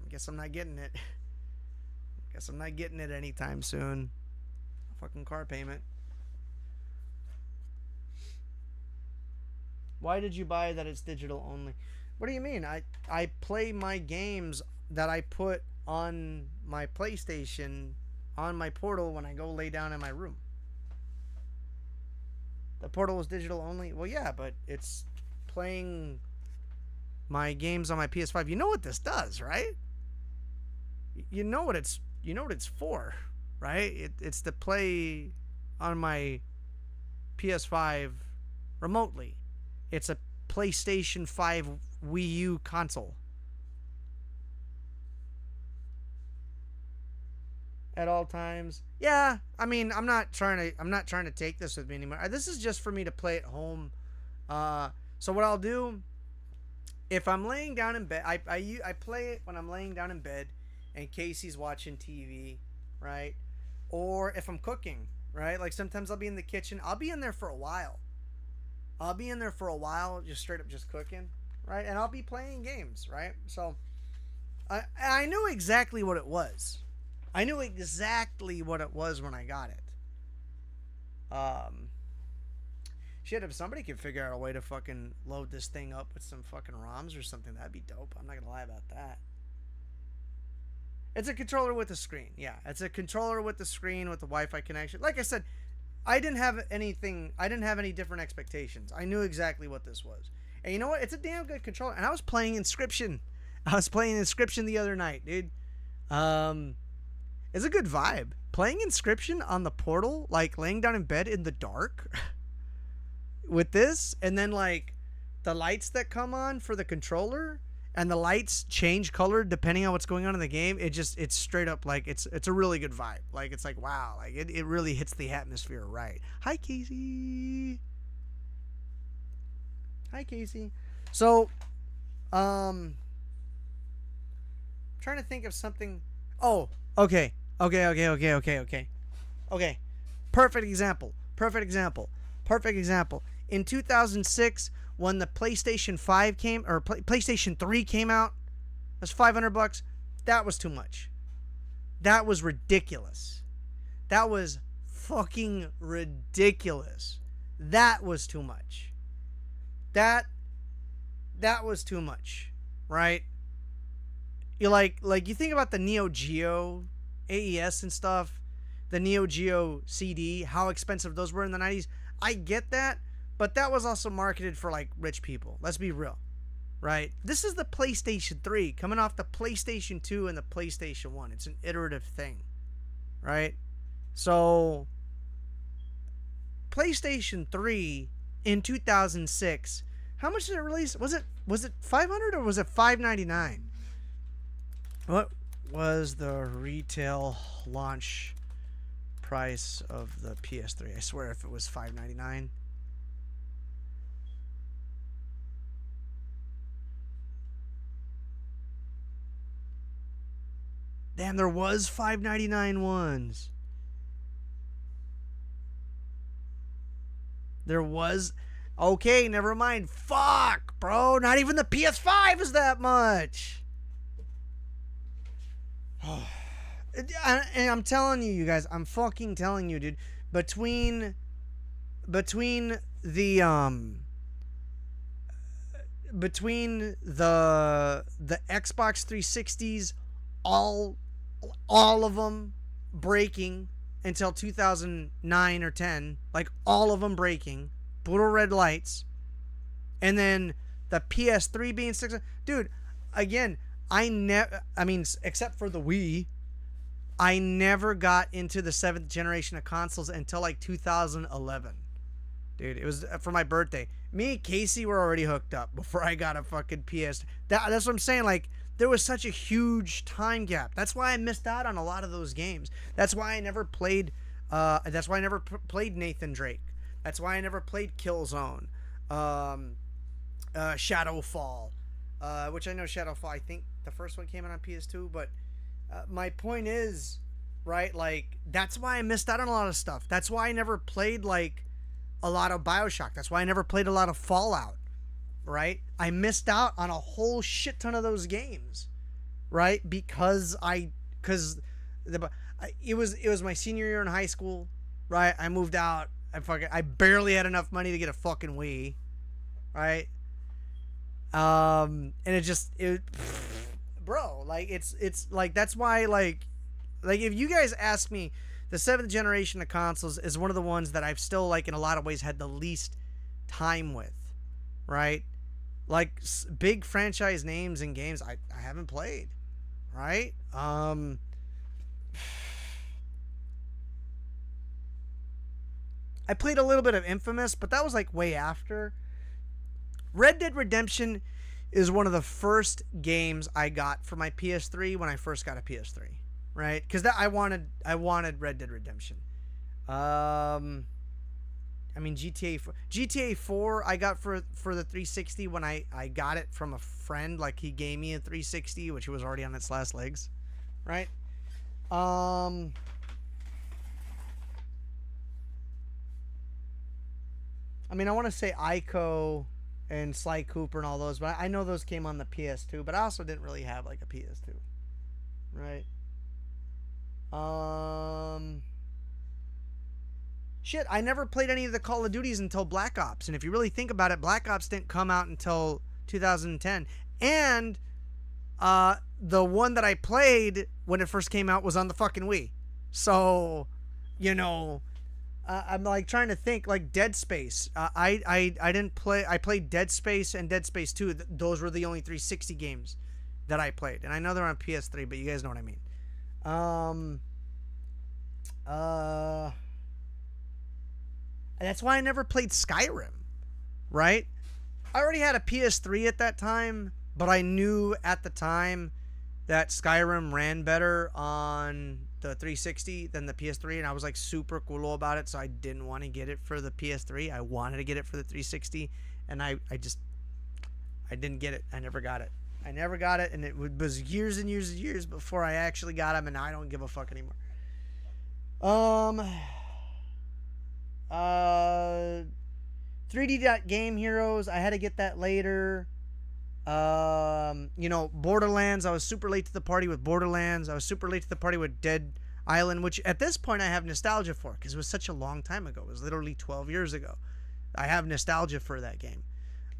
guess I'm not getting it. Guess I'm not getting it anytime soon. Fucking car payment. Why did you buy that it's digital only? What do you mean? I play my games that I put on my PlayStation on my portal when I go lay down in my room. The portal is digital only? Well, yeah, but it's playing my games on my PS5. You know what this does, right? You know what it's for, right? It's to play on my PS5 remotely. It's a PlayStation 5 Wii U console. At all times. Yeah, I mean, I'm not trying to take this with me anymore. This is just for me to play at home. So what I'll do, if I'm laying down in bed, I play it when I'm laying down in bed and Casey's watching TV, right? Or if I'm cooking, right? Like sometimes I'll be in the kitchen. I'll be in there for a while. Just straight up just cooking, right? And I'll be playing games, right? So I knew exactly what it was. I knew exactly what it was when I got it. Shit, if somebody could figure out a way to fucking load this thing up with some fucking ROMs or something, that'd be dope. I'm not gonna lie about that. It's a controller with a screen. Yeah, it's a controller with the screen with the Wi-Fi connection. Like I said, I didn't have any different expectations. I knew exactly what this was. And you know what? It's a damn good controller. And I was playing Inscription. The other night, dude. It's a good vibe. Playing Inscription on the portal, like laying down in bed in the dark with this, and then like the lights that come on for the controller, and the lights change color depending on what's going on in the game. It's straight up like it's a really good vibe. Like it's like wow, like it really hits the atmosphere right. Hi Casey. So, trying to think of something. Oh, okay. Perfect example. In 2006, when the PlayStation 5 came, or PlayStation 3 came out, it was $500. That was too much. That was ridiculous. That was fucking ridiculous. That was too much. That was too much, right? You like you think about the Neo Geo AES and stuff, the Neo Geo CD, how expensive those were in the 90s. I get that, but that was also marketed for like rich people. Let's be real, right? This is the PlayStation 3 coming off the PlayStation 2 and the PlayStation 1. It's an iterative thing, right? So PlayStation 3 in 2006, how much did it release? Was it $500 or was it $599? What was the retail launch price of the PS3? I swear if it was $599. Damn, there was $599 ones. There was. Okay, never mind. Fuck, bro. Not even the PS5 is that much. And I'm telling you guys, I'm fucking telling you, dude. Between the Xbox 360s, all of them breaking until 2009 or 10, like all of them breaking, little red lights, and then the PS3 being 6, dude. Again, except for the Wii, I never got into the 7th generation of consoles until like 2011. Dude, it was for my birthday. Me and Casey were already hooked up before I got a fucking PS. That's what I'm saying. Like, there was such a huge time gap. That's why I missed out on a lot of those games. That's why I never played. Played Nathan Drake. That's why I never played Killzone, Shadowfall, which I know Shadowfall. I think the first one came out on PS2, but my point is, right? Like, that's why I missed out on a lot of stuff. That's why I never played like a lot of BioShock. That's why I never played a lot of Fallout. Right? I missed out on a whole shit ton of those games, right? Because it was my senior year in high school, right? I moved out. I barely had enough money to get a fucking Wii, right? And bro, like it's like that's why like if you guys ask me, the 7th generation of consoles is one of the ones that I've still like in a lot of ways had the least time with, right? Like big franchise names and games I haven't played, right? I played a little bit of Infamous, but that was like way after. Red Dead Redemption is one of the first games I got for my PS3 when I first got a PS3, right? Because I wanted Red Dead Redemption. I mean GTA 4 I got for the 360 when I got it from a friend. Like he gave me a 360, which was already on its last legs, right? I mean, I want to say Ico and Sly Cooper and all those, but I know those came on the PS2, but I also didn't really have like a PS2, right? Shit, I never played any of the Call of Duties until Black Ops, and if you really think about it, Black Ops didn't come out until 2010, and the one that I played when it first came out was on the fucking Wii, so you know. I'm like trying to think, like Dead Space. I didn't play. I played Dead Space and Dead Space 2. Those were the only 360 games that I played, and I know they're on PS3, but you guys know what I mean. That's why I never played Skyrim, right? I already had a PS3 at that time, but I knew at the time that Skyrim ran better on the 360 than the PS3, and I was like super cool about it, so I didn't want to get it for the PS3. I wanted to get it for the 360, and I didn't get it. I never got it, and it was years and years and years before I actually got them, and now I don't give a fuck anymore. 3D Game Heroes, I had to get that later. You know, Borderlands, I was super late to the party with Borderlands. I was super late to the party with Dead Island, which at this point I have nostalgia for because it was such a long time ago. It was literally 12 years ago. I have nostalgia for that game.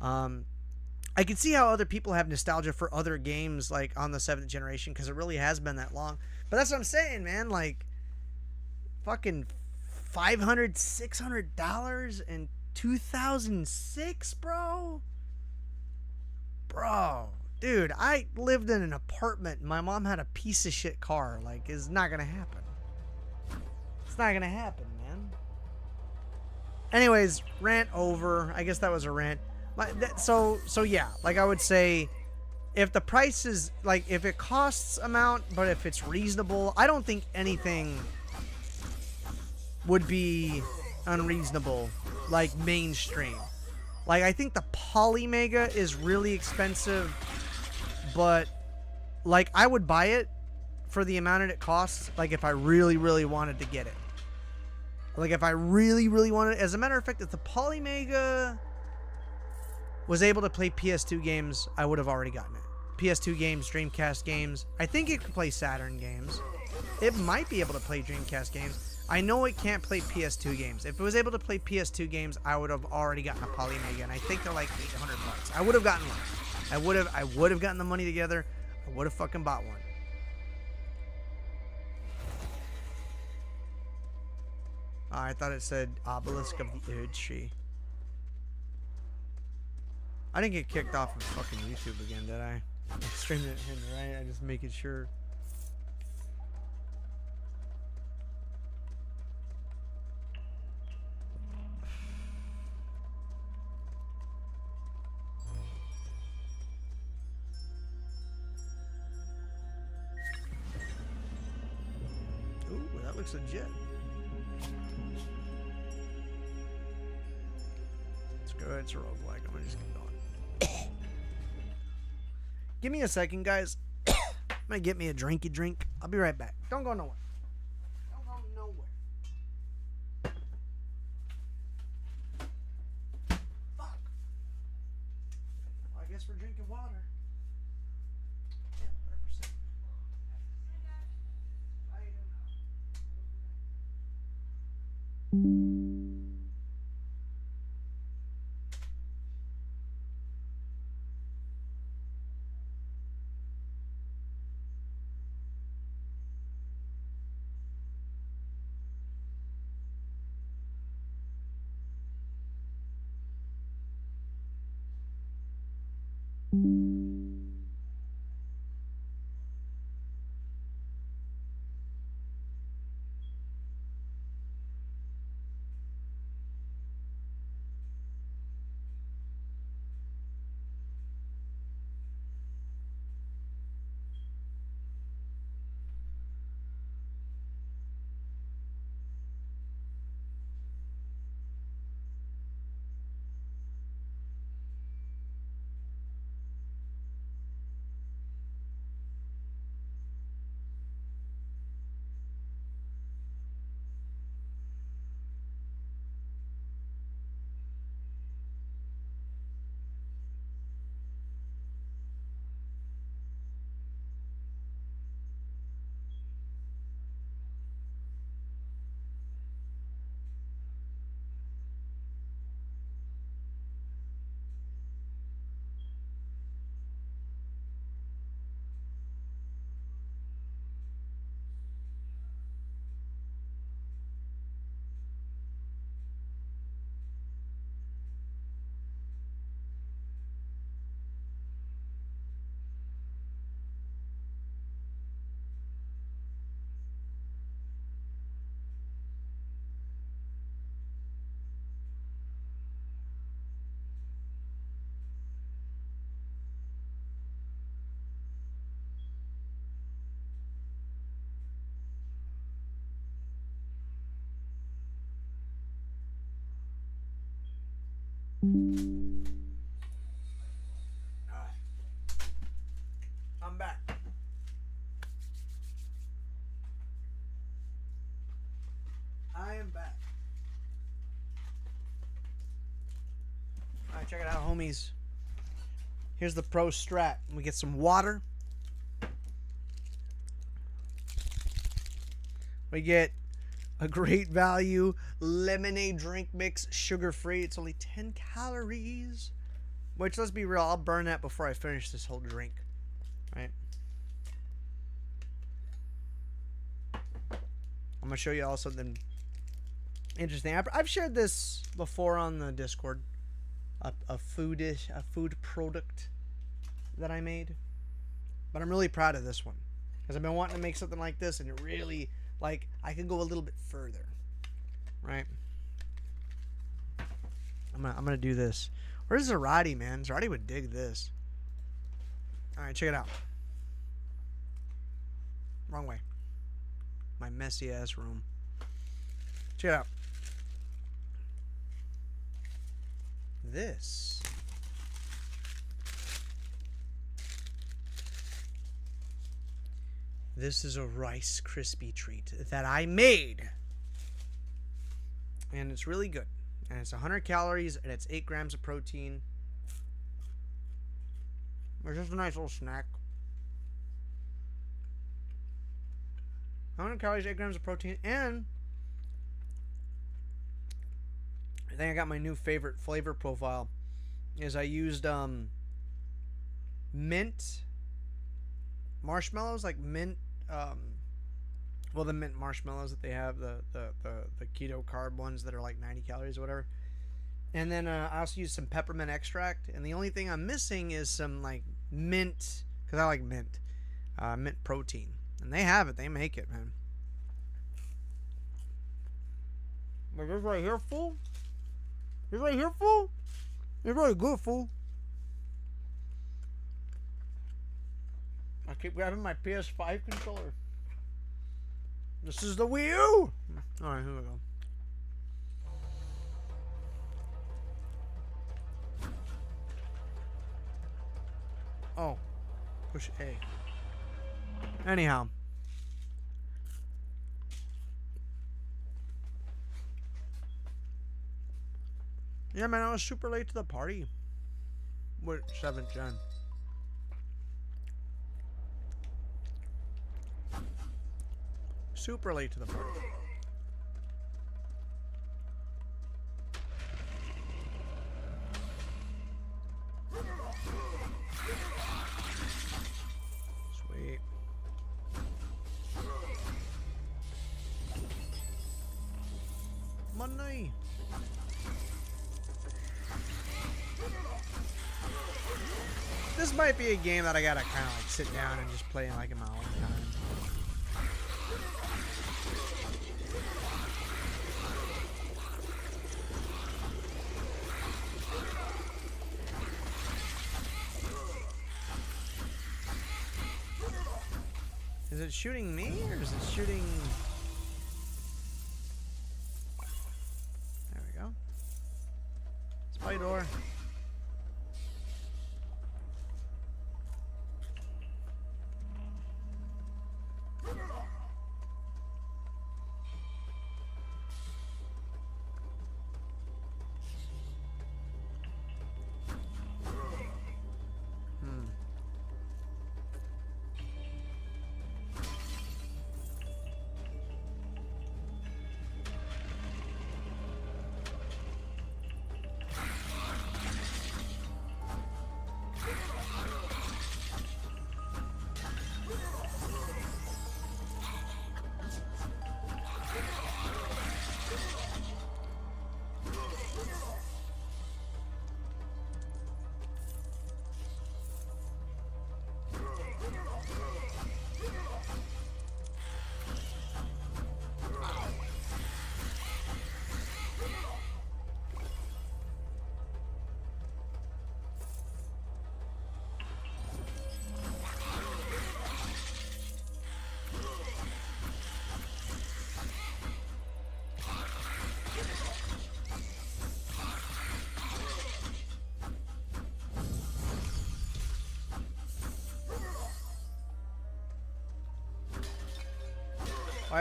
I can see how other people have nostalgia for other games like on the 7th generation because it really has been that long. But that's what I'm saying, man. Like, fucking $500, $600 in 2006, bro. Bro, dude, I lived in an apartment and my mom had a piece of shit car. Like, it's not gonna happen. It's not gonna happen, man. Anyways, rant over. I guess that was a rant. So yeah, like I would say, if the price is, like, if it costs amount, but if it's reasonable, I don't think anything would be unreasonable, like mainstream. Like, I think the Polymega is really expensive, but, like, I would buy it for the amount it costs, like, if I really, really wanted to get it. Like, if I really, really wanted it. As a matter of fact, if the Polymega was able to play PS2 games, I would have already gotten it. PS2 games, Dreamcast games. I think it could play Saturn games. It might be able to play Dreamcast games. I know it can't play PS2 games. If it was able to play PS2 games, I would have already gotten a Polymega, and I think they're like $800. I would have gotten one. I would have gotten the money together. I would have fucking bought one. Oh, I thought it said Obelisk of the Erd Tree. I didn't get kicked off of fucking YouTube again, did I? I streamed it in, right? I just making sure. Ooh, that looks legit. Let's go. It's a roguelike. I'm gonna just keep going. Give me a second, guys. I'm gonna get me a drinky drink. I'll be right back. Don't go nowhere. Don't go nowhere. Fuck. Well, I guess we're drinking water. Yeah, 100%. I'm back. I am back. Alright, check it out, homies. Here's the pro strat. We get some water. We get a great value lemonade drink mix, sugar-free. It's only 10 calories. Which, let's be real, I'll burn that before I finish this whole drink. Right? I'm going to show you all something interesting. I've shared this before on the Discord. A food product that I made. But I'm really proud of this one. Because I've been wanting to make something like this, and it really, like, I can go a little bit further. Right? I'm gonna do this. Where's Zarati, man? Zarati would dig this. Alright, check it out. Wrong way. My messy ass room. Check it out. This is a Rice Krispie treat that I made. And it's really good. And it's 100 calories and it's 8 grams of protein. It's just a nice little snack. 100 calories, 8 grams of protein, and I think I got my new favorite flavor profile. Is I used mint marshmallows, like mint, well, the mint marshmallows that they have, the keto carb ones that are like 90 calories or whatever. And then I also used some peppermint extract, and the only thing I'm missing is some like mint, because I like mint, mint protein. And they have it. They make it, man. But this right here, fool. This right here, fool. It's really good, fool. I keep grabbing my PS5 controller. This is the Wii U. Alright, here we go. Oh. Push A. Anyhow. Yeah, man, I was super late to the party. With 7th Gen. Super late to the party. Sweet. Money. This This might be a game that I gotta kind of like sit down and just play like in my own time. Is it shooting me or is it shooting? There we go. Spy door.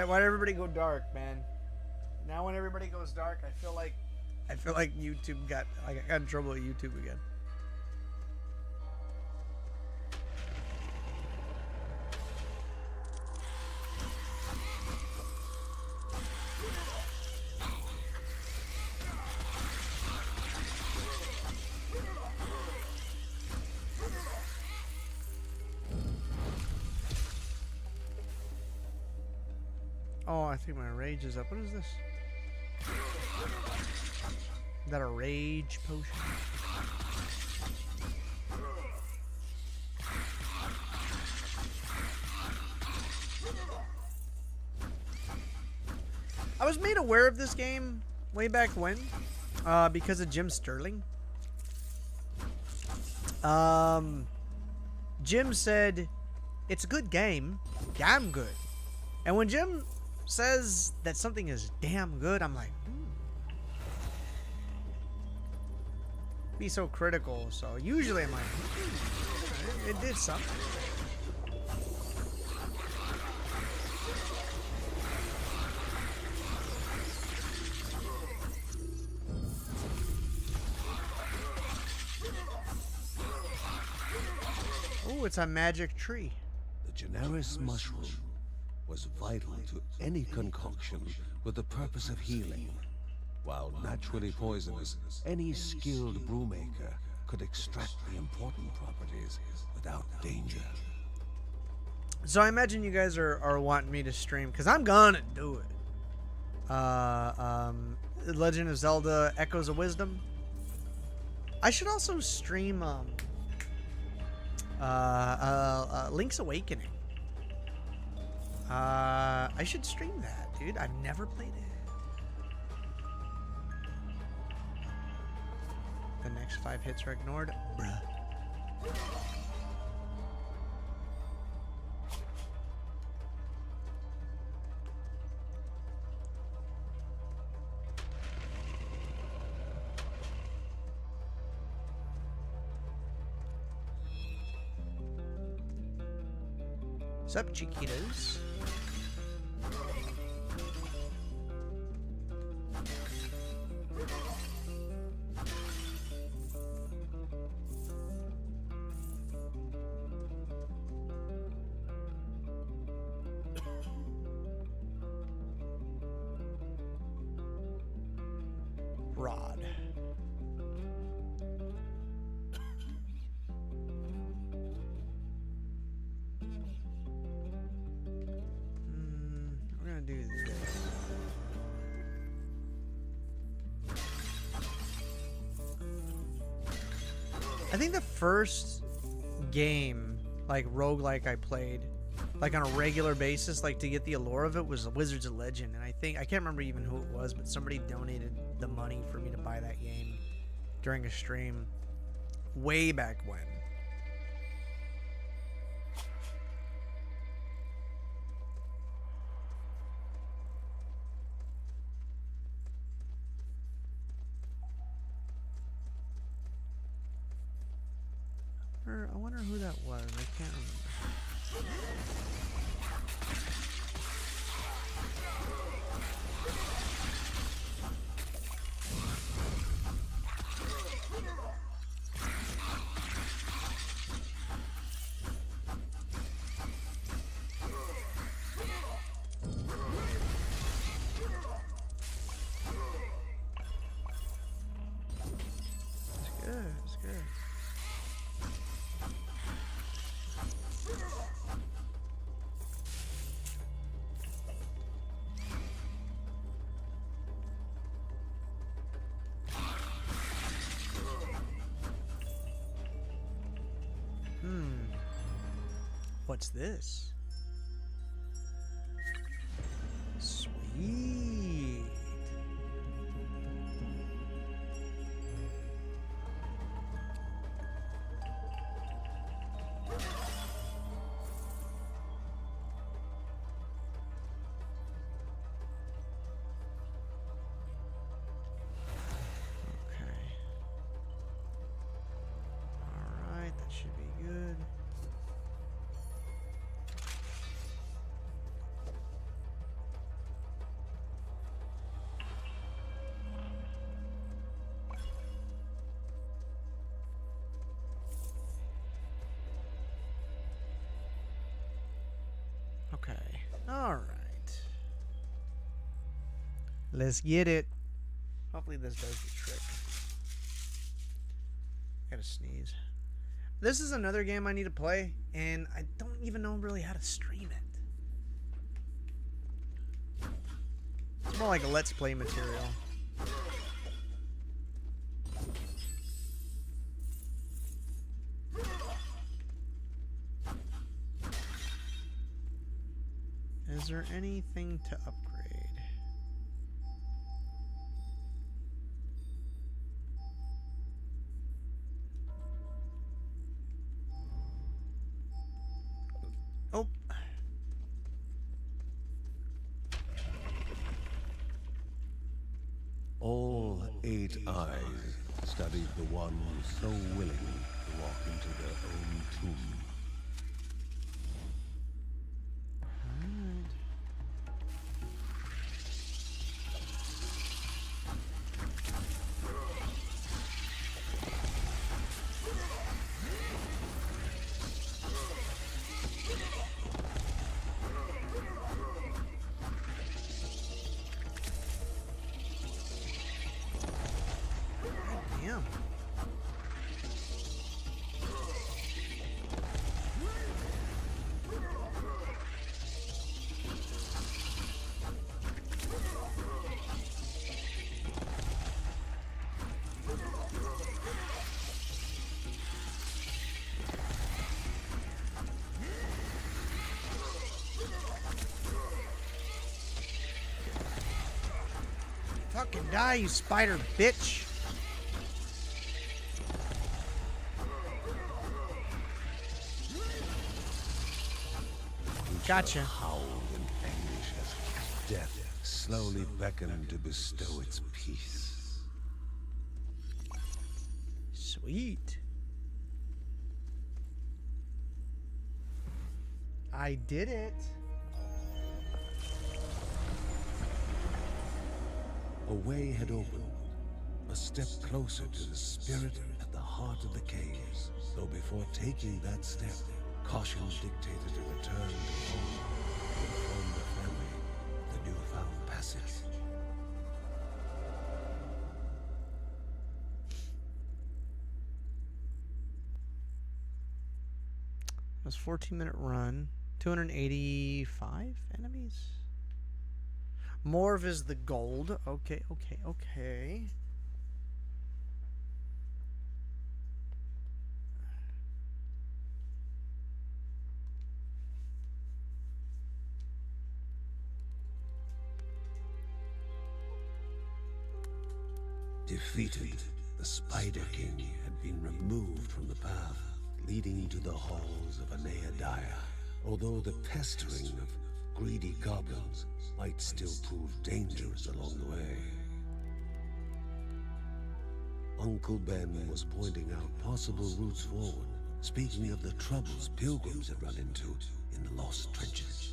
Why'd everybody go dark, man? Now when everybody goes dark, I feel like YouTube got I got in trouble with YouTube again. Oh, I think my rage is up. What is this? Is that a rage potion? I was made aware of this game way back when, because of Jim Sterling. Jim said, it's a good game, damn good. And when Jim says that something is damn good, I'm like, be so critical. So usually I'm like, it did something. Oh, it's a magic tree. The generis mushroom was vital to any concoction with the purpose of healing. While naturally poisonous, any skilled brewmaker could extract the important properties without danger. So I imagine you guys are wanting me to stream, because I'm gonna do it. Legend of Zelda Echoes of Wisdom. I should also stream Link's Awakening. I should stream that, dude. I've never played it. The next 5 hits are ignored. Bruh. Sup, Chiquitos? Rod. We're gonna do this. I think the first game, like roguelike I played, like on a regular basis, like to get the allure of it, was Wizards of Legend. And I can't remember even who it was, but somebody donated the money for me to buy that game during a stream way back when. I wonder who that was. I can't remember. It's good. It's good. What's this? Sweet. Okay. All right, that should be good. Okay. All right. Let's get it. Hopefully this does the trick. Gotta sneeze. This is another game I need to play, and I don't even know really how to stream it. It's more like a Let's Play material. Is there anything to upgrade? Oh. All 8 eyes studied the one so willing to walk into their own tomb. Damn. Fucking die, you spider bitch. Gotcha. Howled in anguish as death slowly beckoned to bestow its peace. Sweet. I did it. A way had opened, a step closer to the spirit at the heart of the caves. Though before taking that step, caution dictated a return to home to inform the family of the newfound passage. It was a 14-minute run. 285 enemies. Morv is the gold. Okay, okay, okay. Defeated, the Spider King had been removed from the path leading to the halls of Anaadiah, although the pestering of greedy goblins might still prove dangerous along the way. Uncle Ben was pointing out possible routes forward, speaking of the troubles pilgrims had run into in the lost trenches.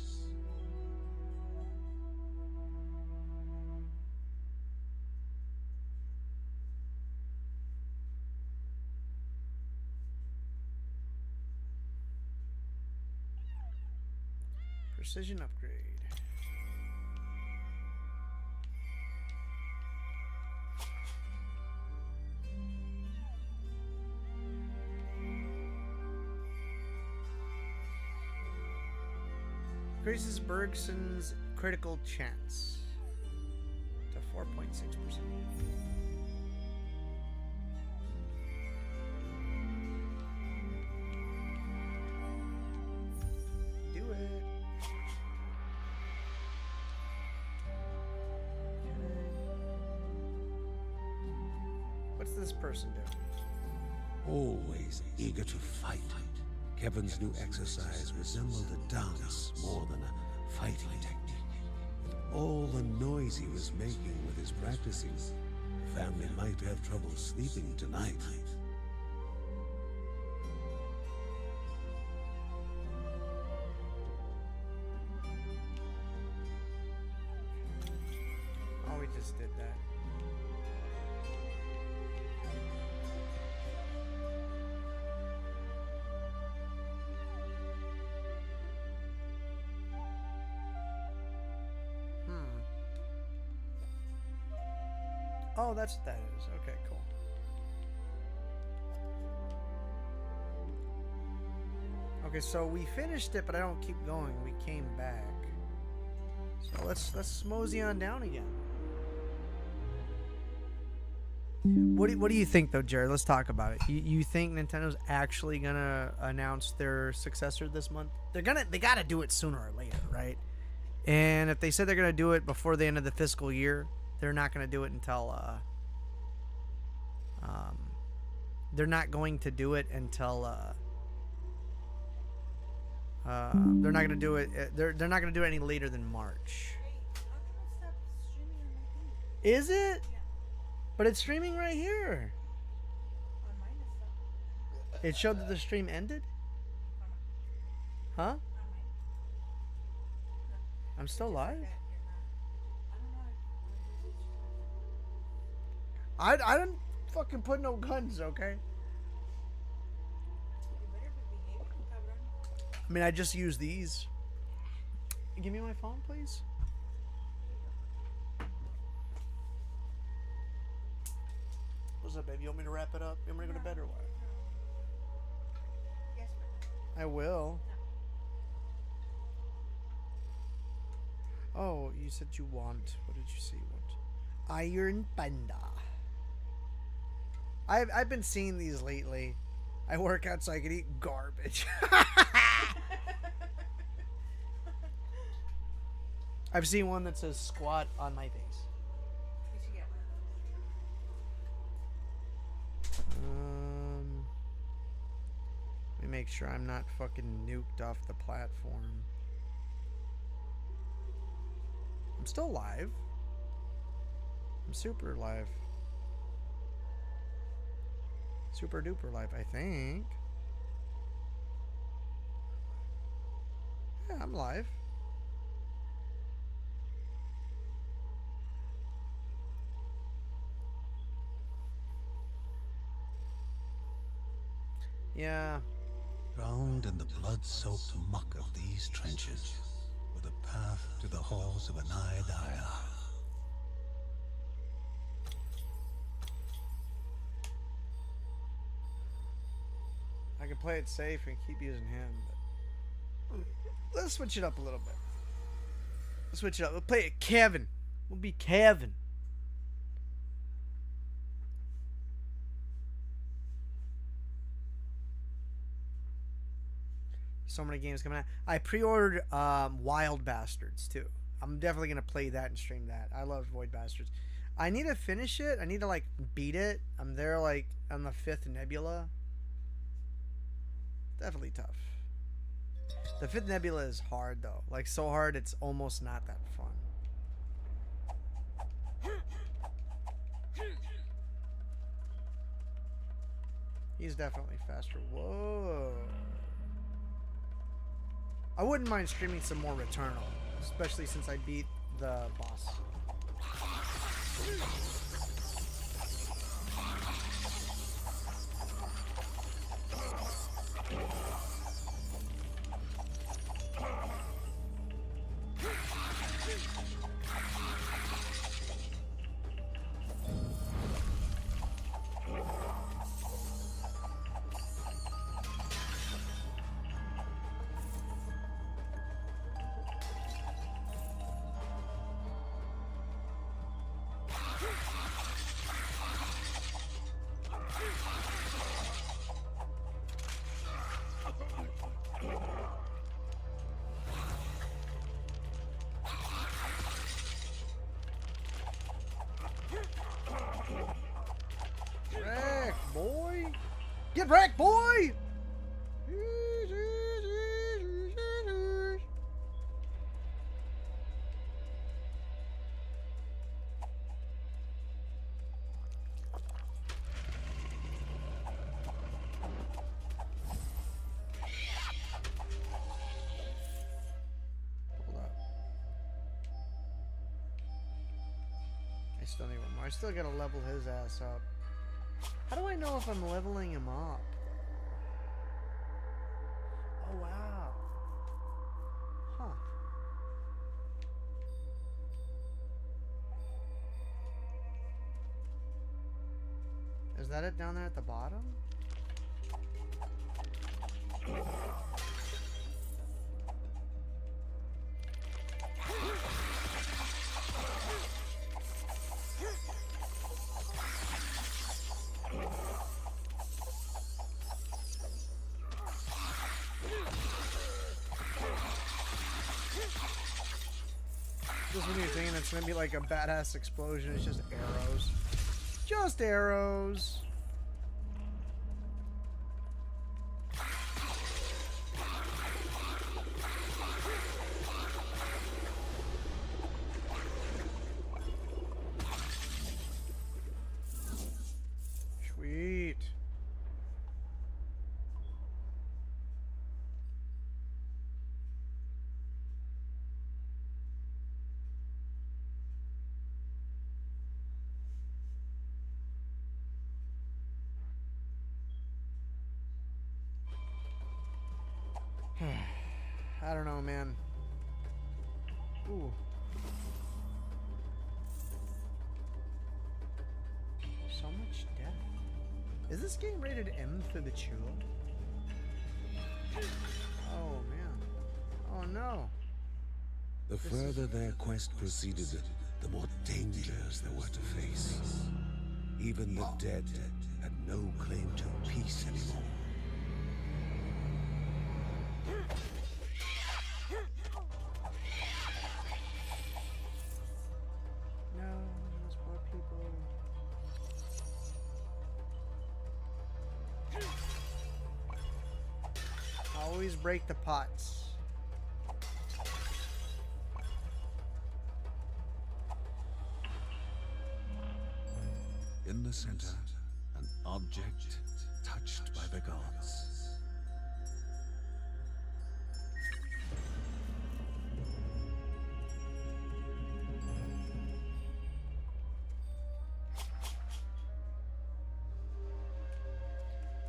Precision upgrade. Increases Bergson's critical chance to 4.6%. Do it. What's this person doing? Always eager to fight, Kevin's new exercise resembled a dance more than a fighting technique. With all the noise he was making with his practicing, the family might have trouble sleeping tonight. Oh, we just did that. Oh, that's what that is. Okay, cool. Okay, so we finished it, but I don't keep going. We came back. So let's mosey on down again. What do you think though, Jared? Let's talk about it. You think Nintendo's actually gonna announce their successor this month? They gotta do it sooner or later, right? And if they said they're gonna do it before the end of the fiscal year, they're not going to do it until they're not going to do it until they're not going to do it they're not going to do it any later than March. Is it? Yeah. But it's streaming right here. It showed that the stream ended? Huh? I'm still live? I don't fucking put no guns, okay? I mean, I just use these. Give me my phone, please. What's up, baby? You want me to wrap it up? You want me to go to bed or what? Yes, I will. Oh, you said you want. What did you say you want? Iron Panda. I've been seeing these lately. I work out so I can eat garbage. I've seen one that says squat on my face. We should get one of those. Let me make sure I'm not fucking nuked off the platform. I'm still live. I'm super live. Super duper live, I think. Yeah, I'm live. Yeah. Drowned in the blood-soaked muck of these trenches, with a path to the halls of Anaadiah. I can play it safe and keep using him, but let's switch it up a little bit. Let's switch it up. We'll play it Kevin. We'll be Kevin. So many games coming out. I pre-ordered Wild Bastards too. I'm definitely gonna play that and stream that. I love Void Bastards. I need to finish it. I need to like beat it. I'm there like on the 5th nebula. Definitely tough. The 5th nebula is hard though. Like so hard it's almost not that fun. He's definitely faster. Whoa. I wouldn't mind streaming some more Returnal, especially since I beat the boss. Get wrecked, boy! Hold up. I still need one more. I still gotta level his ass up. How do I know if I'm leveling him up? Oh, wow. Huh. Is that it down there at the bottom? Just when you're thinking it's gonna be like a badass explosion, it's just arrows. Just arrows. Sweet. I don't know, man. Ooh. So much death. Is this game rated M for the mature? Oh, man. Oh, no. The further their quest proceeded, the more dangers there were to face. Even the dead had no claim to peace anymore. No, those poor people. Always break the pots. In the center, an object touched by the gods.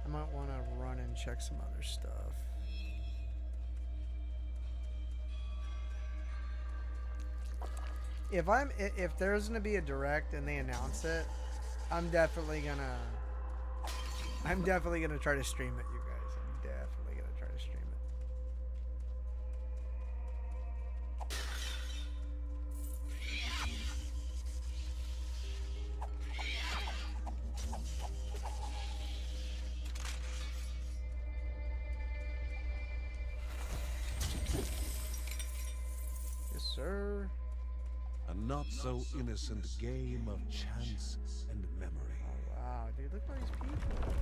I might want to run and check some other stuff. If there's gonna be a direct and they announce it, I'm definitely gonna try to stream it, you guys. I'm definitely gonna try to stream it. Yes, sir. A not-so-innocent game of chance and memory. Oh, wow, dude, look at all these people.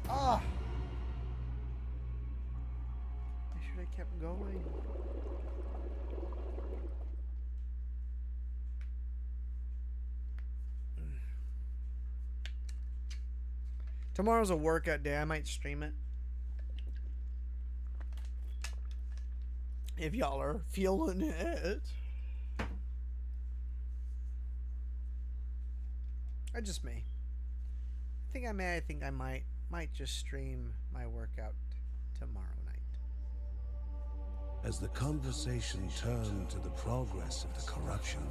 Ah! I should have kept going. Tomorrow's a workout day. I might stream it. If y'all are feeling it. I just may. I think I may. I think I might just stream my workout tomorrow night. As the conversation turned to the progress of the corruption,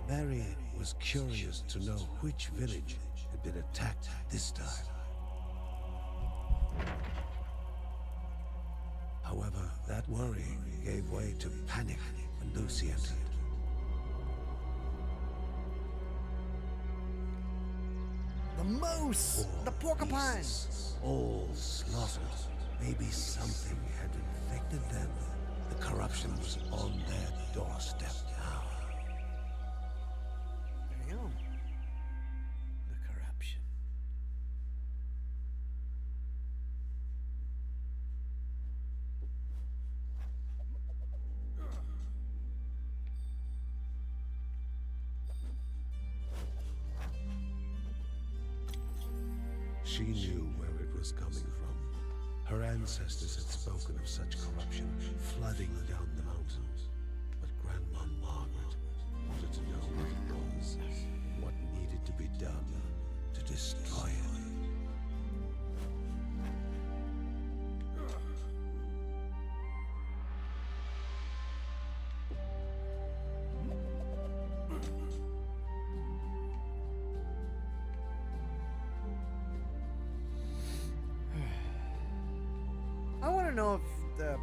Mary was curious to know which village had been attacked this time. However, that worry gave way to panic when Lucy entered. The moose! The porcupine! All slaughtered. Maybe something had infected them. The corruption was on their doorstep now. Damn. The corruption. She knew where it was coming from. Her ancestors had spoken of such corruption flooding down the mountains. But Grandma Margaret wanted to know what it was, what needed to be done to destroy it. I want to know if the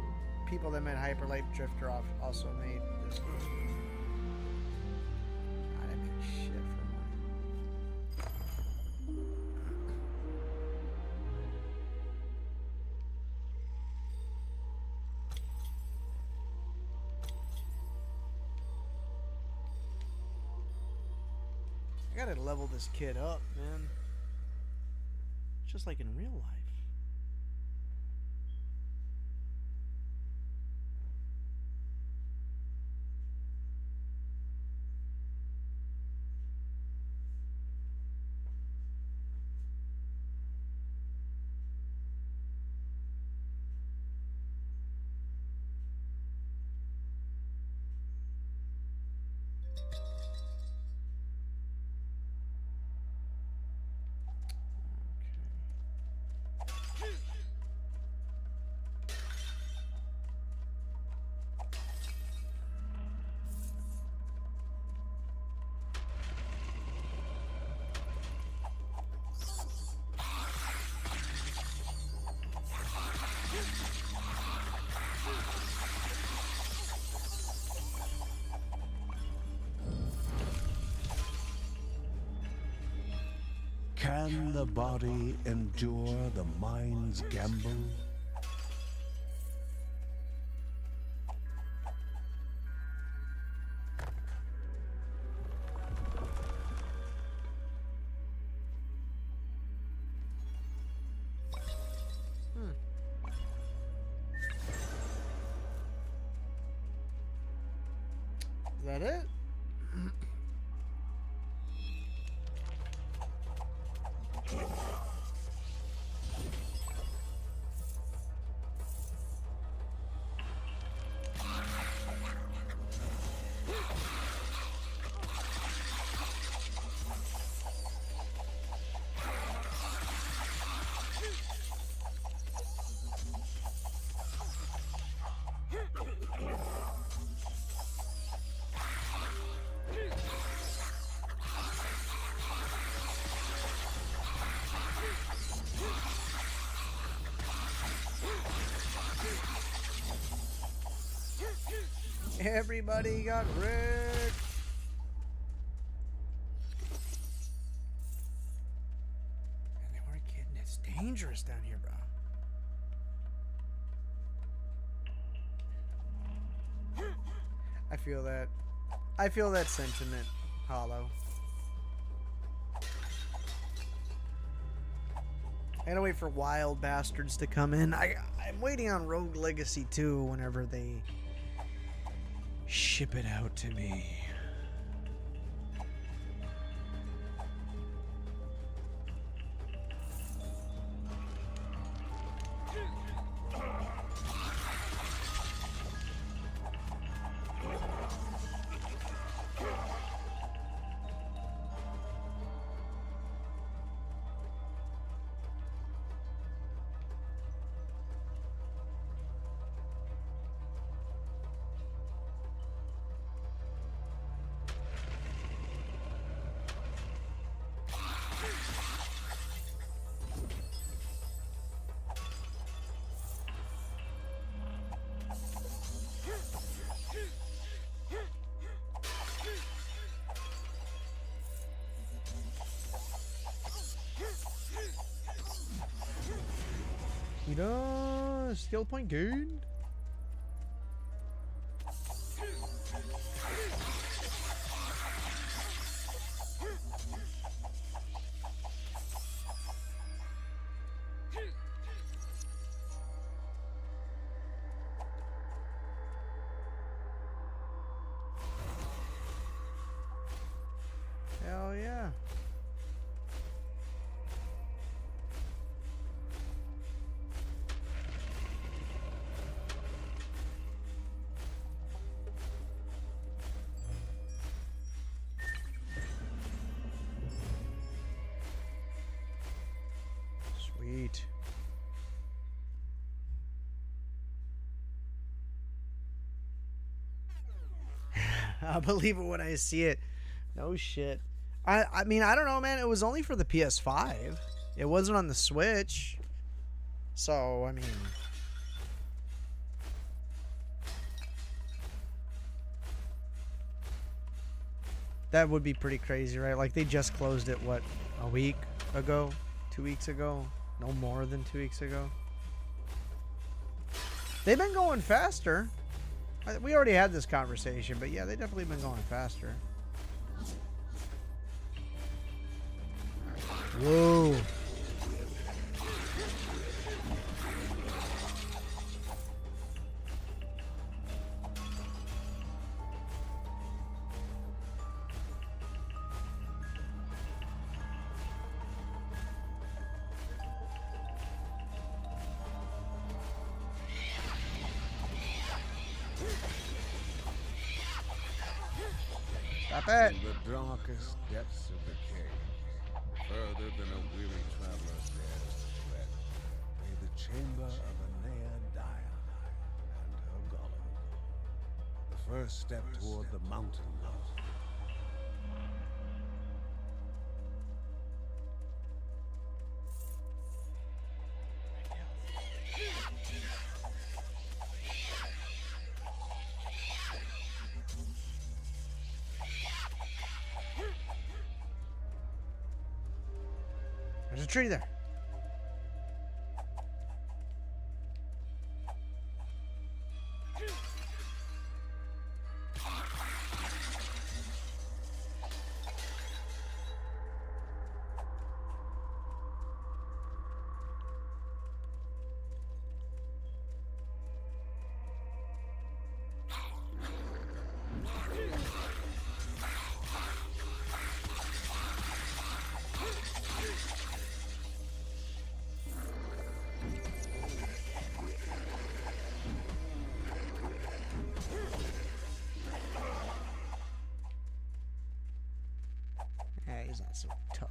people that made Hyperlight Drifter off also made this game. I didn't make shit for money. I gotta level this kid up, man. Just like in real life. Can the body endure the mind's gamble? Is that it? Everybody got wrecked. And they weren't kidding. It's dangerous down here, bro. I feel that. I feel that sentiment, Hollow. I gotta wait for Wild Bastards to come in. I'm waiting on Rogue Legacy 2 whenever they ship it out to me. Skill point gained. Hell yeah. Sweet. I'll believe it when I see it. No shit. I mean, I don't know, man. It was only for the PS5. It wasn't on the Switch. So, I mean... that would be pretty crazy, right? Like, they just closed it, what, a week ago? 2 weeks ago? No more than 2 weeks ago? They've been going faster. We already had this conversation, but yeah, they definitely been going faster. Whoa. Stop it. In the darkest depths of the cave, further than a weary traveler dares to tread, lay the chamber of Anea Dire and her golem. The first step toward the mountain love. There's a tree there. He's not so tough.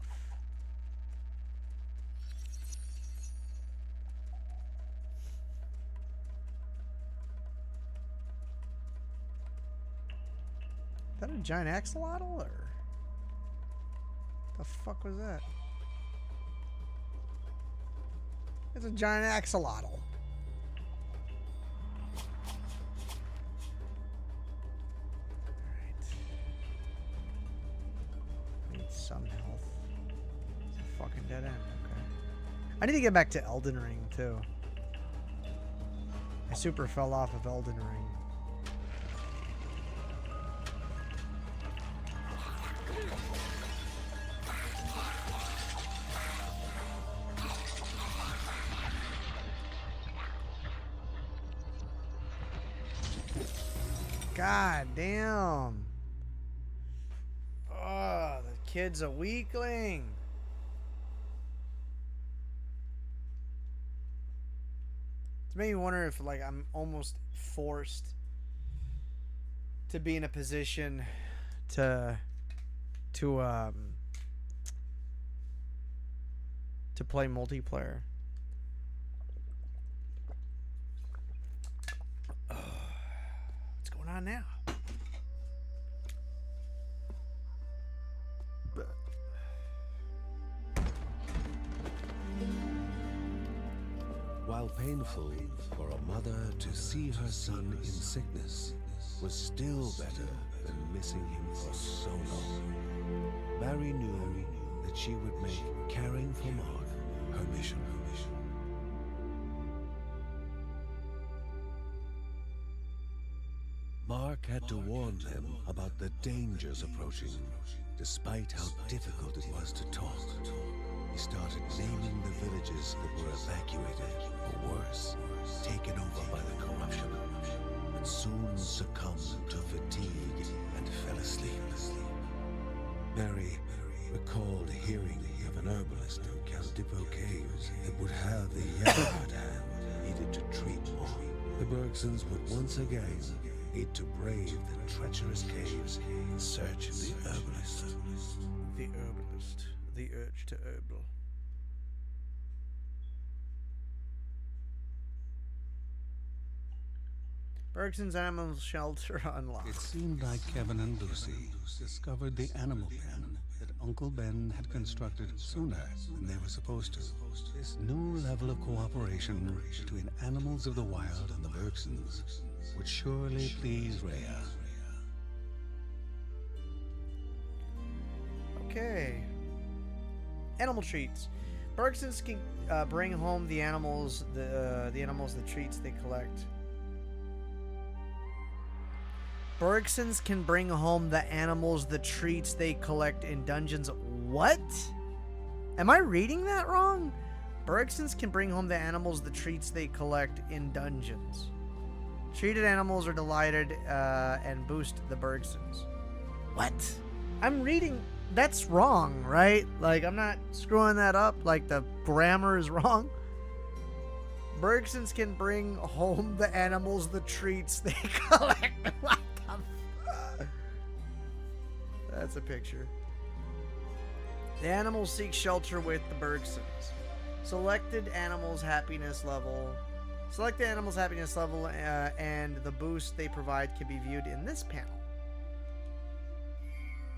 Is that a giant axolotl or the fuck was that? It's a giant axolotl. I need to get back to Elden Ring, too. I super fell off of Elden Ring. God damn. Oh, the kid's a weakling. It's made me wonder if, like, I'm almost forced to be in a position to play multiplayer. What's going on now? While painful for a mother to see her son in sickness was still better than missing him for so long, Mary knew that she would make caring for Mark her mission. Mark had to warn them about the dangers approaching, despite how difficult it was to talk. He started naming the villages that were evacuated, or worse, taken over by the corruption, but soon succumbed to fatigue and fell asleep. Mary recalled hearing of an herbalist in Count Dippo Caves that would have the yellow hand needed to treat Mark. The Bergsons would once again need to brave the treacherous caves in search of the herbalist. The herbalist. The urge to herbal. Bergson's animal shelter unlocked. It seemed like Kevin and Lucy discovered the animal pen that Uncle Ben had constructed sooner than they were supposed to. This new level of cooperation between animals of the wild and the Bergsons would surely please Rhea. Okay. Animal treats. Bergsons can bring home the animals, the treats they collect. Bergsons can bring home the animals, the treats they collect in dungeons. What? Am I reading that wrong? Bergsons can bring home the animals, the treats they collect in dungeons. Treated animals are delighted and boost the Bergsons. What? I'm reading... That's wrong, right? Like, I'm not screwing that up. Like, the grammar is wrong. Bergsons can bring home the animals, the treats they collect. What the fuck? That's a picture. The animals seek shelter with the Bergsons. Selected animals' happiness level. Select the animal's happiness level and the boost they provide can be viewed in this panel.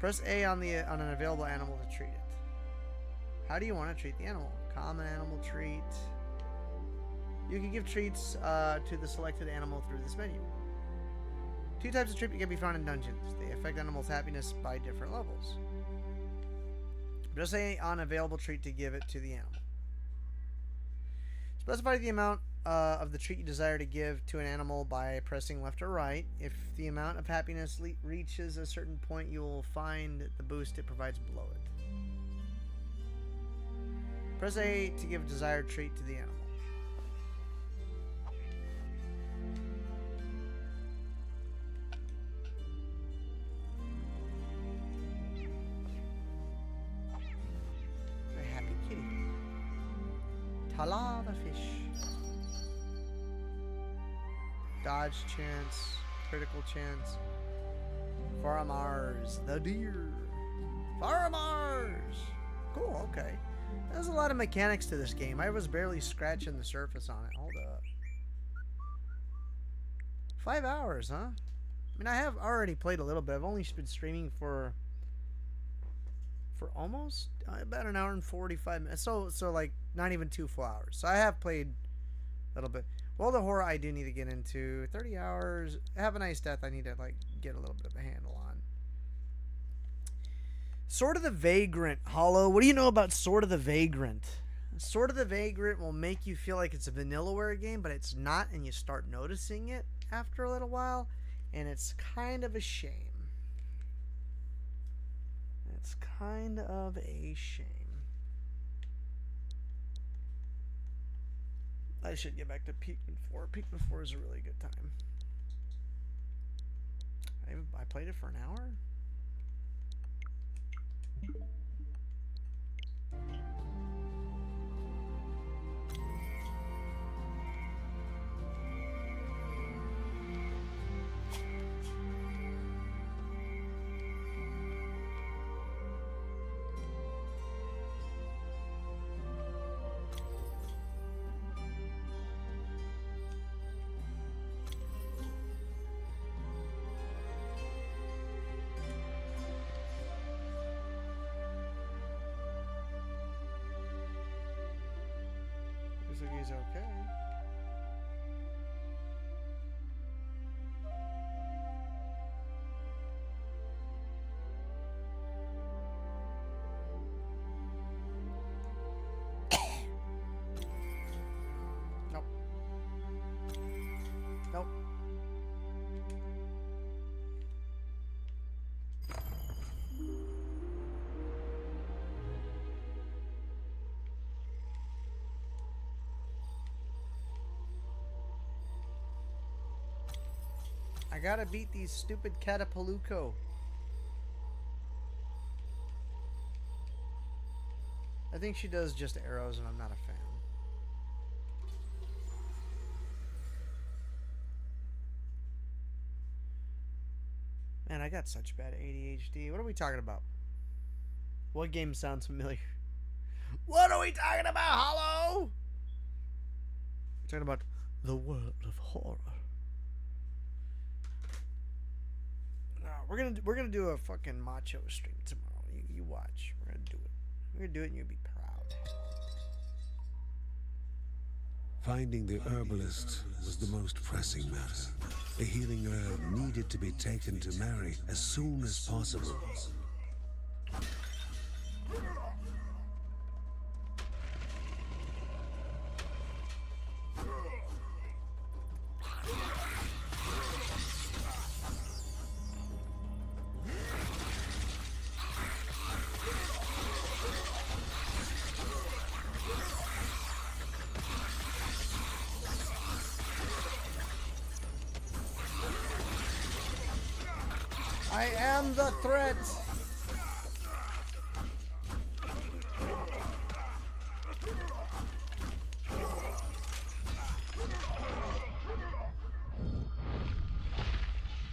Press A on an available animal to treat it. How do you want to treat the animal? Common animal treat. You can give treats to the selected animal through this menu. Two types of treat can be found in dungeons. They affect animals' happiness by different levels. Press A on available treat to give it to the animal. Specify the amount of the treat you desire to give to an animal by pressing left or right. If the amount of happiness reaches a certain point, you will find the boost it provides below it. Press A to give a desired treat to the animal. A happy kitty. Tala the fish. Dodge chance, critical chance. Faramars, the deer. Faramars! Cool, okay. There's a lot of mechanics to this game. I was barely scratching the surface on it. Hold up. 5 hours, huh? I mean, I have already played a little bit. I've only been streaming for almost about an hour and 45 minutes. So like, not even 2 full hours. So I have played a little bit. Well, the horror I do need to get into. 30 hours. Have a Nice Death I need to, like, get a little bit of a handle on. Sword of the Vagrant. Hollow, what do you know about Sword of the Vagrant? Sword of the Vagrant will make you feel like it's a Vanillaware game, but it's not, and you start noticing it after a little while, and it's kind of a shame. It's kind of a shame. I should get back to Pikmin 4. Pikmin 4 is a really good time. I played it for an hour. Looks like he's okay. Nope. Nope. I gotta beat these stupid Catapaluco. I think she does just arrows, and I'm not a fan. Man, I got such bad ADHD. What are we talking about? What game sounds familiar? What are we talking about, Hollow? We're talking about the world of horror. No, we're gonna do a fucking macho stream tomorrow. You watch. We're gonna do it. We're gonna do it, and you'll be proud. Finding the herbalist was the most pressing matter. The healing herb needed to be taken to Mary as soon as possible. I am the threat.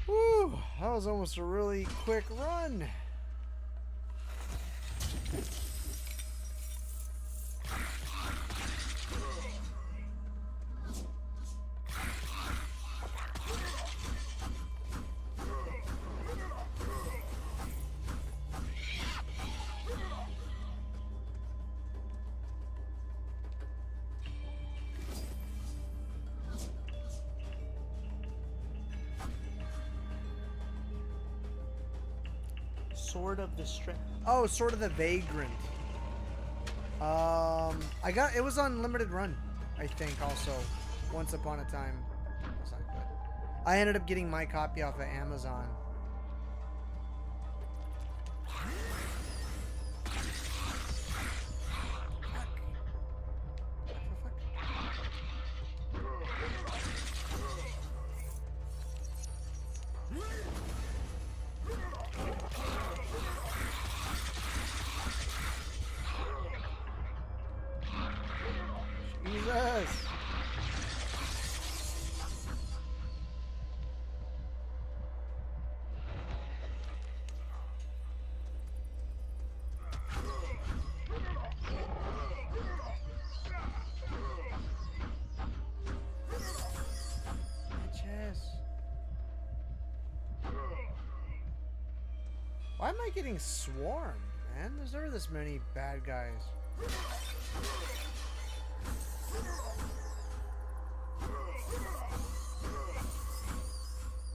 Whew, that was almost a really quick run. Sword of the Oh, Sword of the Vagrant. I got it was on limited run, I think. Also, once upon a time. That's not good. I ended up getting my copy off of Amazon. Jesus! Why am I getting swarmed, man? There's never this many bad guys.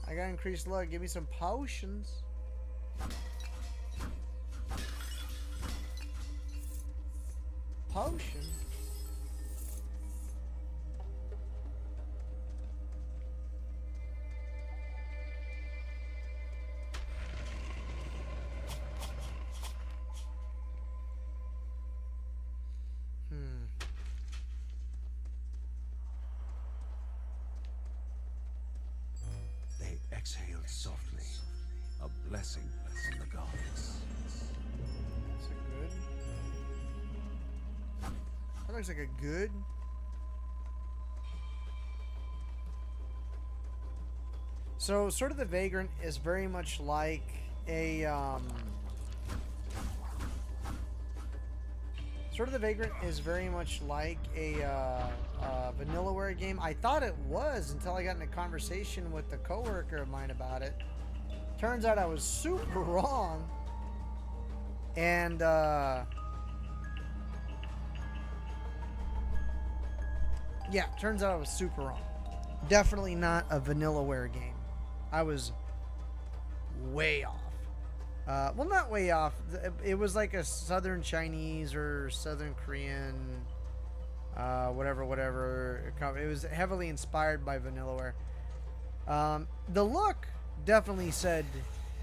I got increased luck. Give me some potions. Potion? softly, a blessing from the gods. That's a good. That looks like a good. So, Sword of the Vagrant is very much like a, Sword of the Vagrant is very much like a Vanillaware game. I thought it was until I got in a conversation with a coworker of mine about it. Turns out I was super wrong. And, yeah, turns out I was super wrong. Definitely not a Vanillaware game. I was way off. Well, not way off. It was like a Southern Chinese or Southern Korean, whatever. It was heavily inspired by Vanillaware. The look definitely said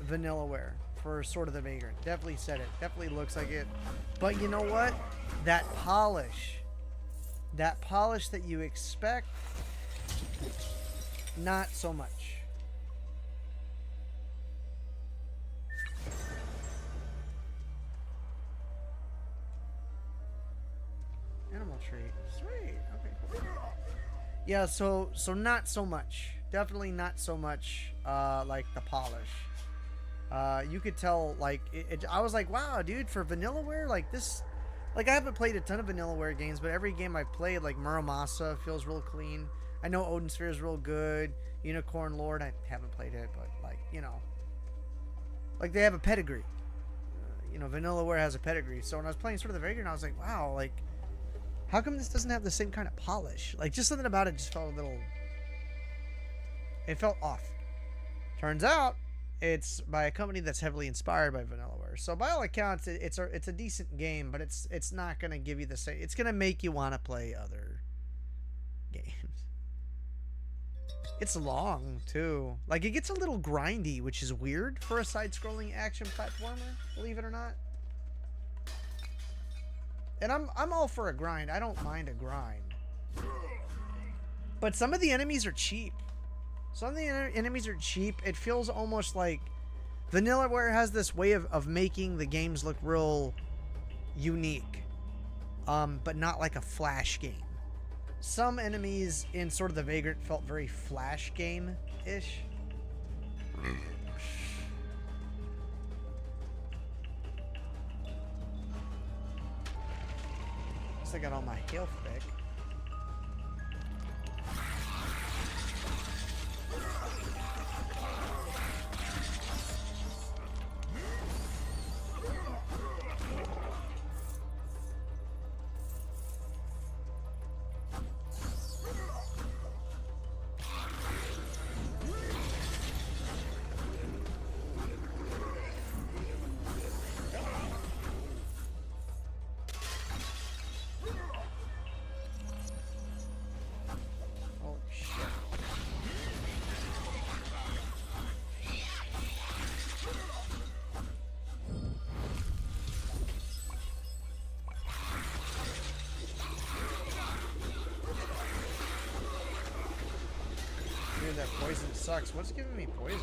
Vanillaware for Sword of the Vagrant. Definitely said it. Definitely looks like it. But you know what? That polish that you expect, not so much. Animal treat. Sweet. Okay, cool. Yeah, so not so much. Definitely not so much like the polish. You could tell, like, I was like, wow, dude, for Vanillaware, like this, like I haven't played a ton of Vanillaware games, but every game I've played, like Muramasa feels real clean. I know Odin Sphere is real good. Unicorn Lord, I haven't played it, but like, you know, like they have a pedigree. You know, Vanillaware has a pedigree. So when I was playing Sword of the Vagrant, I was like, wow, like, how come this doesn't have the same kind of polish? Like, just something about it just felt a little... It felt off. Turns out, it's by a company that's heavily inspired by Vanillaware. So by all accounts, it's a decent game, but it's not going to give you the same... It's going to make you want to play other games. It's long, too. Like, it gets a little grindy, which is weird for a side-scrolling action platformer, believe it or not. And I'm all for a grind. I don't mind a grind. But some of the enemies are cheap. Some of the enemies are cheap. It feels almost like Vanillaware has this way of making the games look real unique. But not like a Flash game. Some enemies in Sword of the Vagrant felt very Flash game-ish. I got all my health back. That poison sucks. What's giving me poison?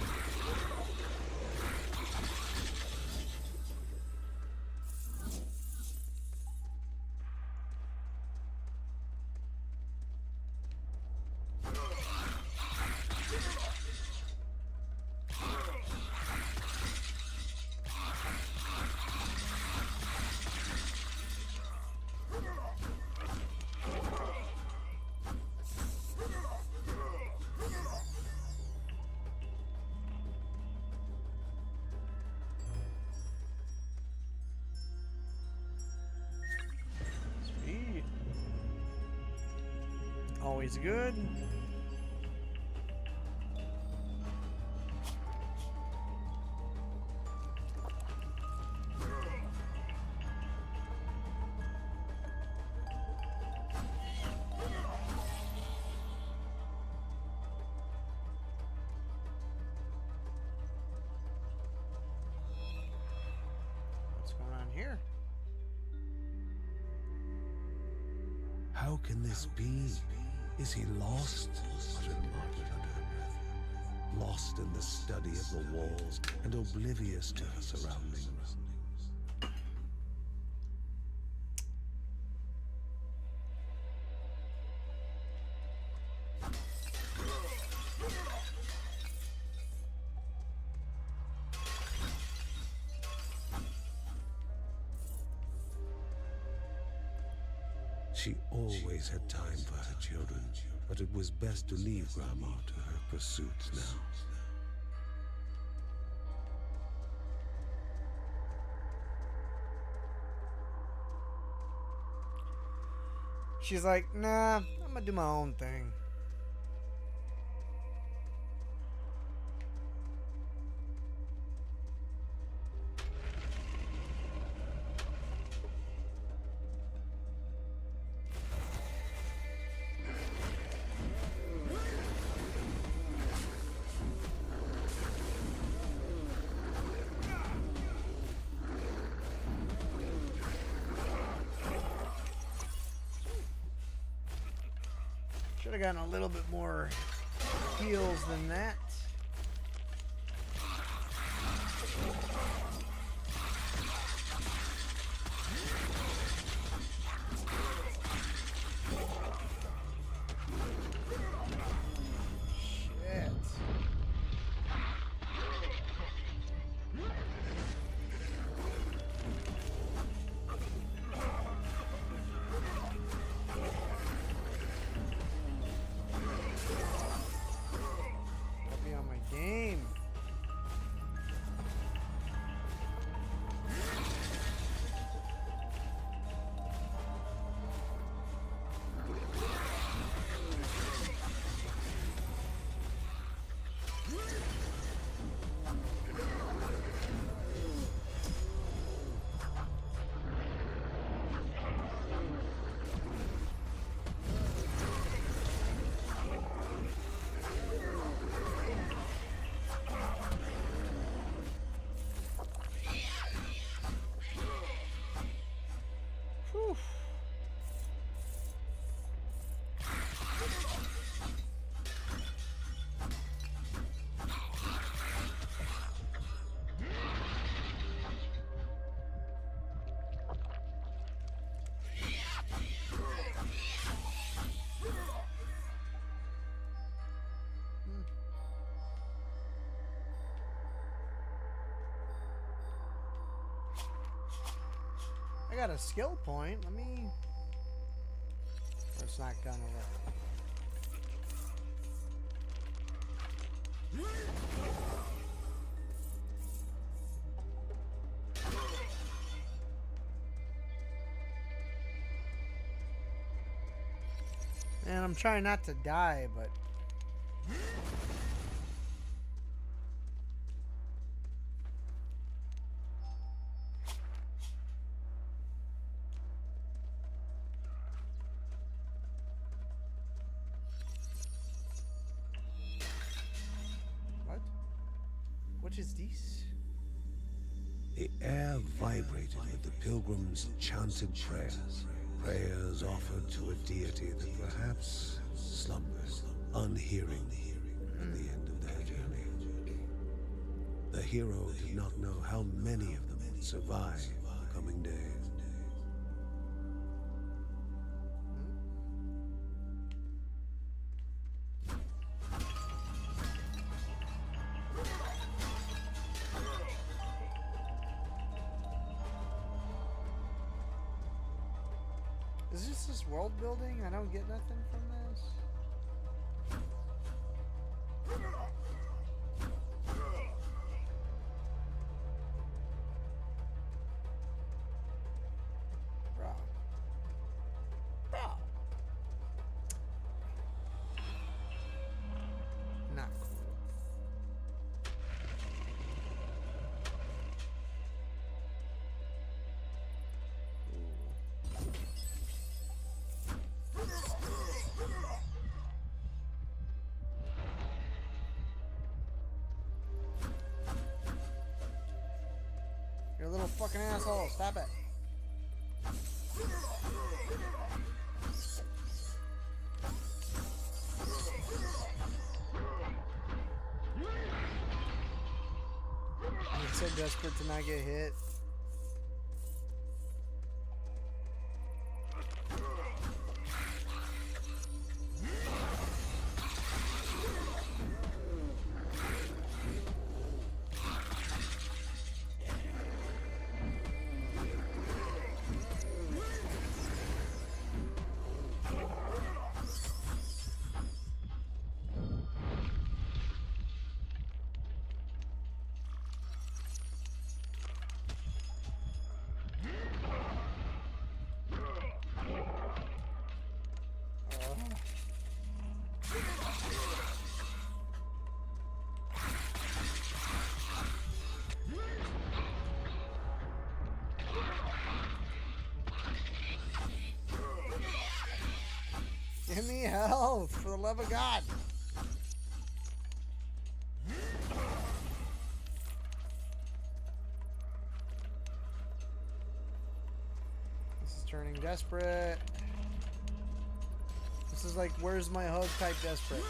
Always good. What's going on here? How can this be? Is he lost? Muttered Morta under her breath. lost in the study of the walls and oblivious to her surroundings. She always had time for her children, but it was best to leave Grandma to her pursuits now. She's like, nah, I'm gonna do my own thing. Should have gotten a little bit more heals than that. Shit. Game. I got a skill point. Let me... It's not gonna work. And I'm trying not to die, but... What is this? The air vibrated with the pilgrims' chanted prayers. Prayers offered to a deity that perhaps slumbered, unhearing at the end of their journey. The hero did not know how many of them would survive the coming days. Is this world building? I don't get nothing from this. Bro. Not cool. You're a little fucking asshole. Stop it. so desperate to not get hit. Give me health, for the love of God. This is turning desperate. This is like, where's my hug type desperate.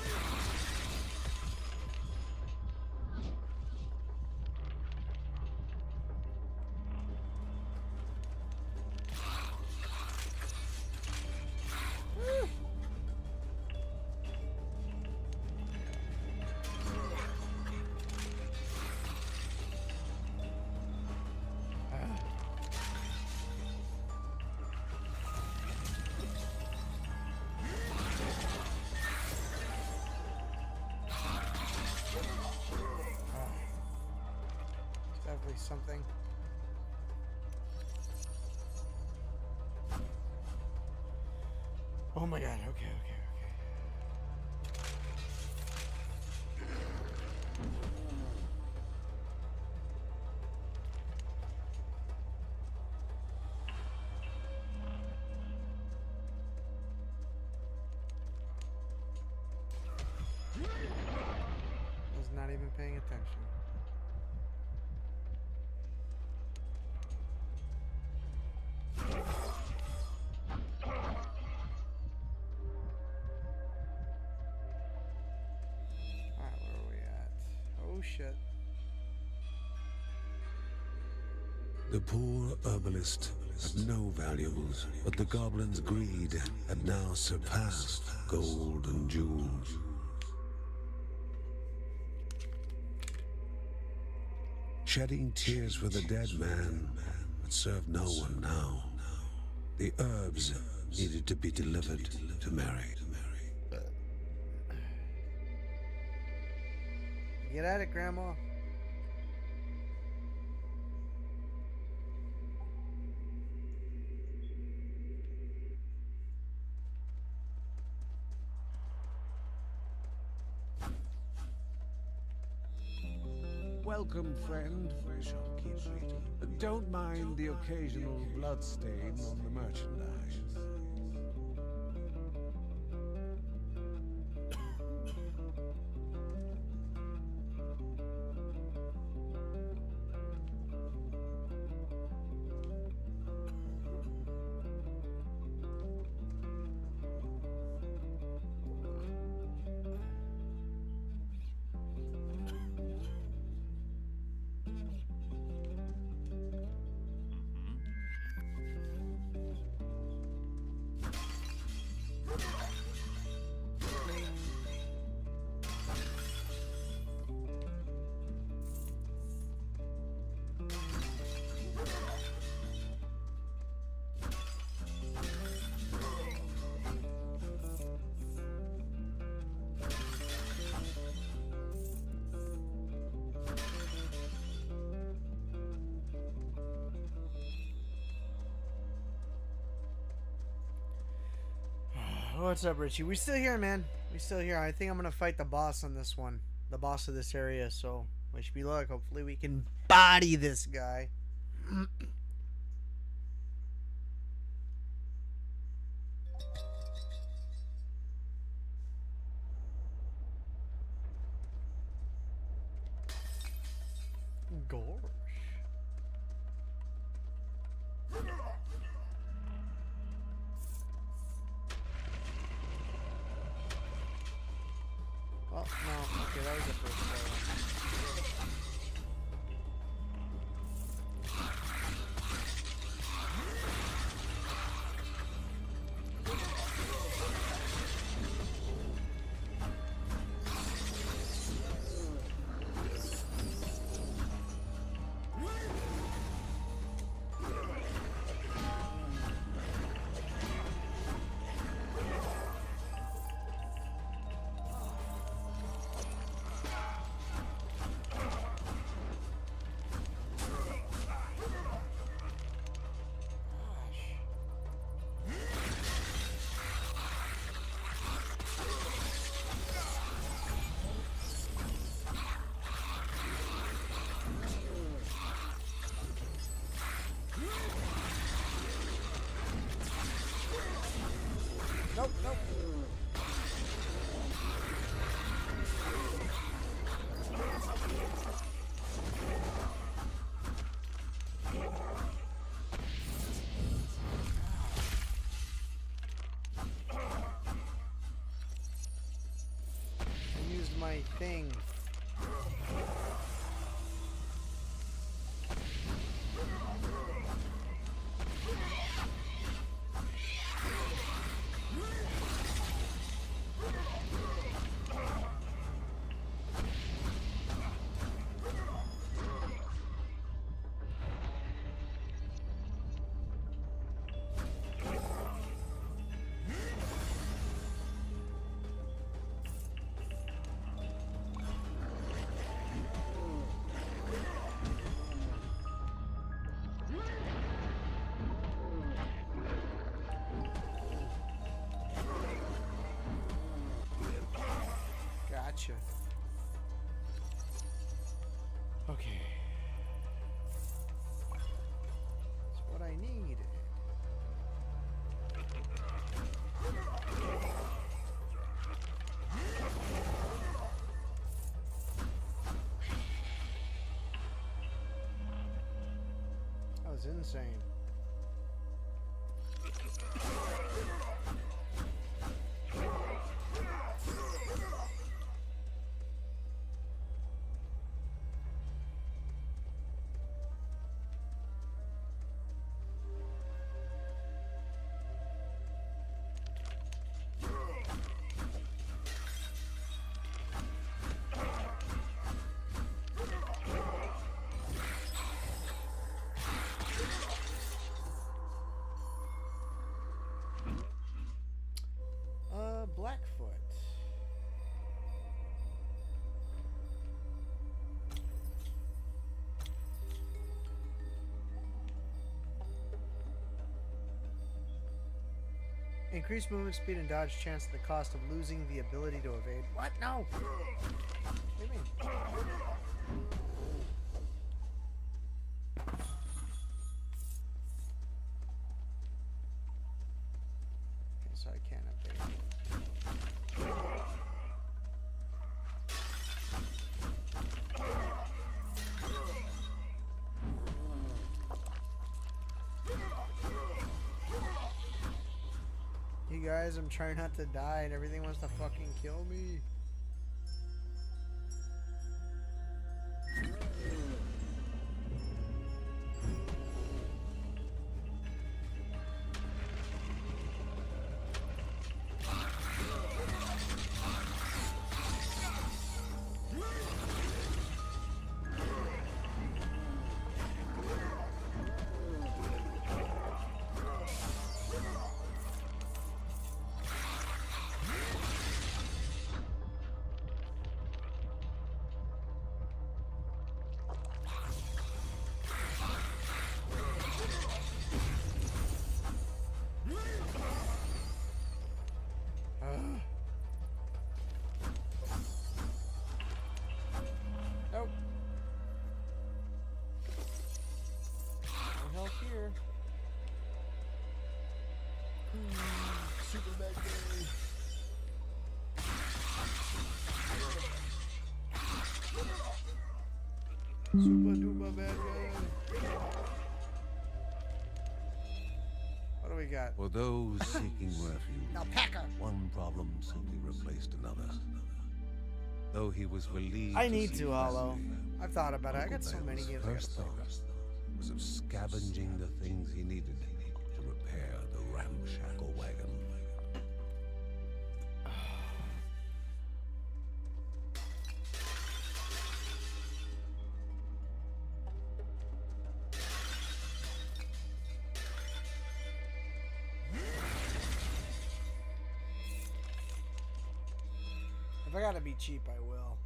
Something. Oh my God, okay. Was not even paying attention. Shit. The poor herbalist had no valuables, but the goblin's greed had now surpassed gold and jewels. Shedding tears for the dead man would serve no one now. The herbs needed to be delivered to Mary. Get at it, Grandma. Welcome, friend, the shopkeeper. Don't mind the occasional bloodstain on the merchandise. What's up, Richie? We still here, man. We still here. I think I'm gonna fight the boss on this one. The boss of this area, so wish me luck. Hopefully we can body this guy. Gosh. Oh, no. Okay, that was the first one. my thing. Gotcha. Okay. That's what I need. That was insane. Blackfoot. Increased movement speed and dodge chance at the cost of losing the ability to evade. What? No! What do you mean? Okay, so I can't evade. You guys, I'm trying not to die and everything wants to fucking kill me. Nope. No help here. Super bad day. Super duper bad guy. What do we got? For those seeking refuge, Alpaca. one problem simply replaced another. Though he was relieved I need see to, Hollow. family, I've thought about it. I Uncle got so many Ben's games I gotta first play. thought was of scavenging the things he needed to repair the ramshackle wagon. If I gotta be cheap, I will.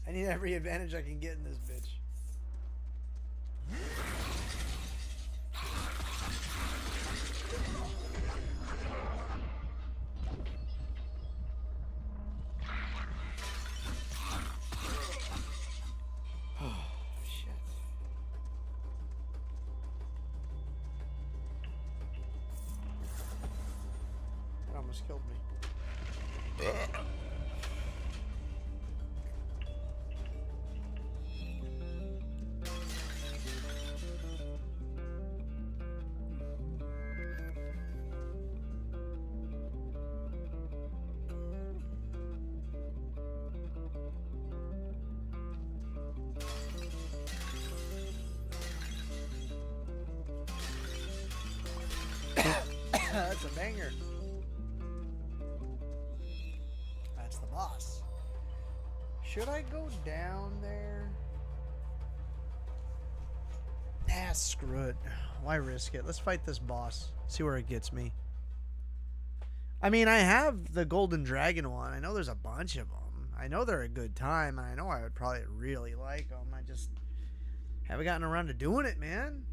I need every advantage I can get in this bitch. Killed me. That's a banger. That's the boss. Should I go down there? Ah, screw it. Why risk it? Let's fight this boss. See where it gets me. I mean, I have the Golden Dragon one. I know there's a bunch of them. I know they're a good time, and I know I would probably really like them. I just haven't gotten around to doing it, man.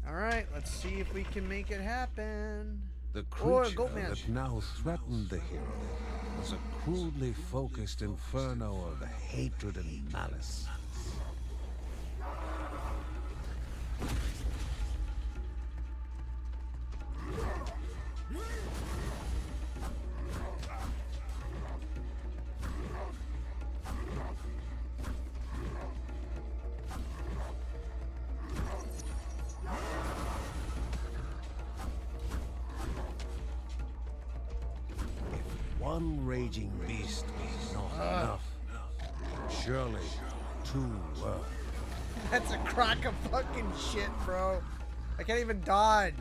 Alright, let's see if we can make it happen. The creature that now threatened the hero was a crudely focused inferno of hatred and malice. One raging beast was not enough. Surely two were. That's a crock of fucking shit, bro. I can't even dodge.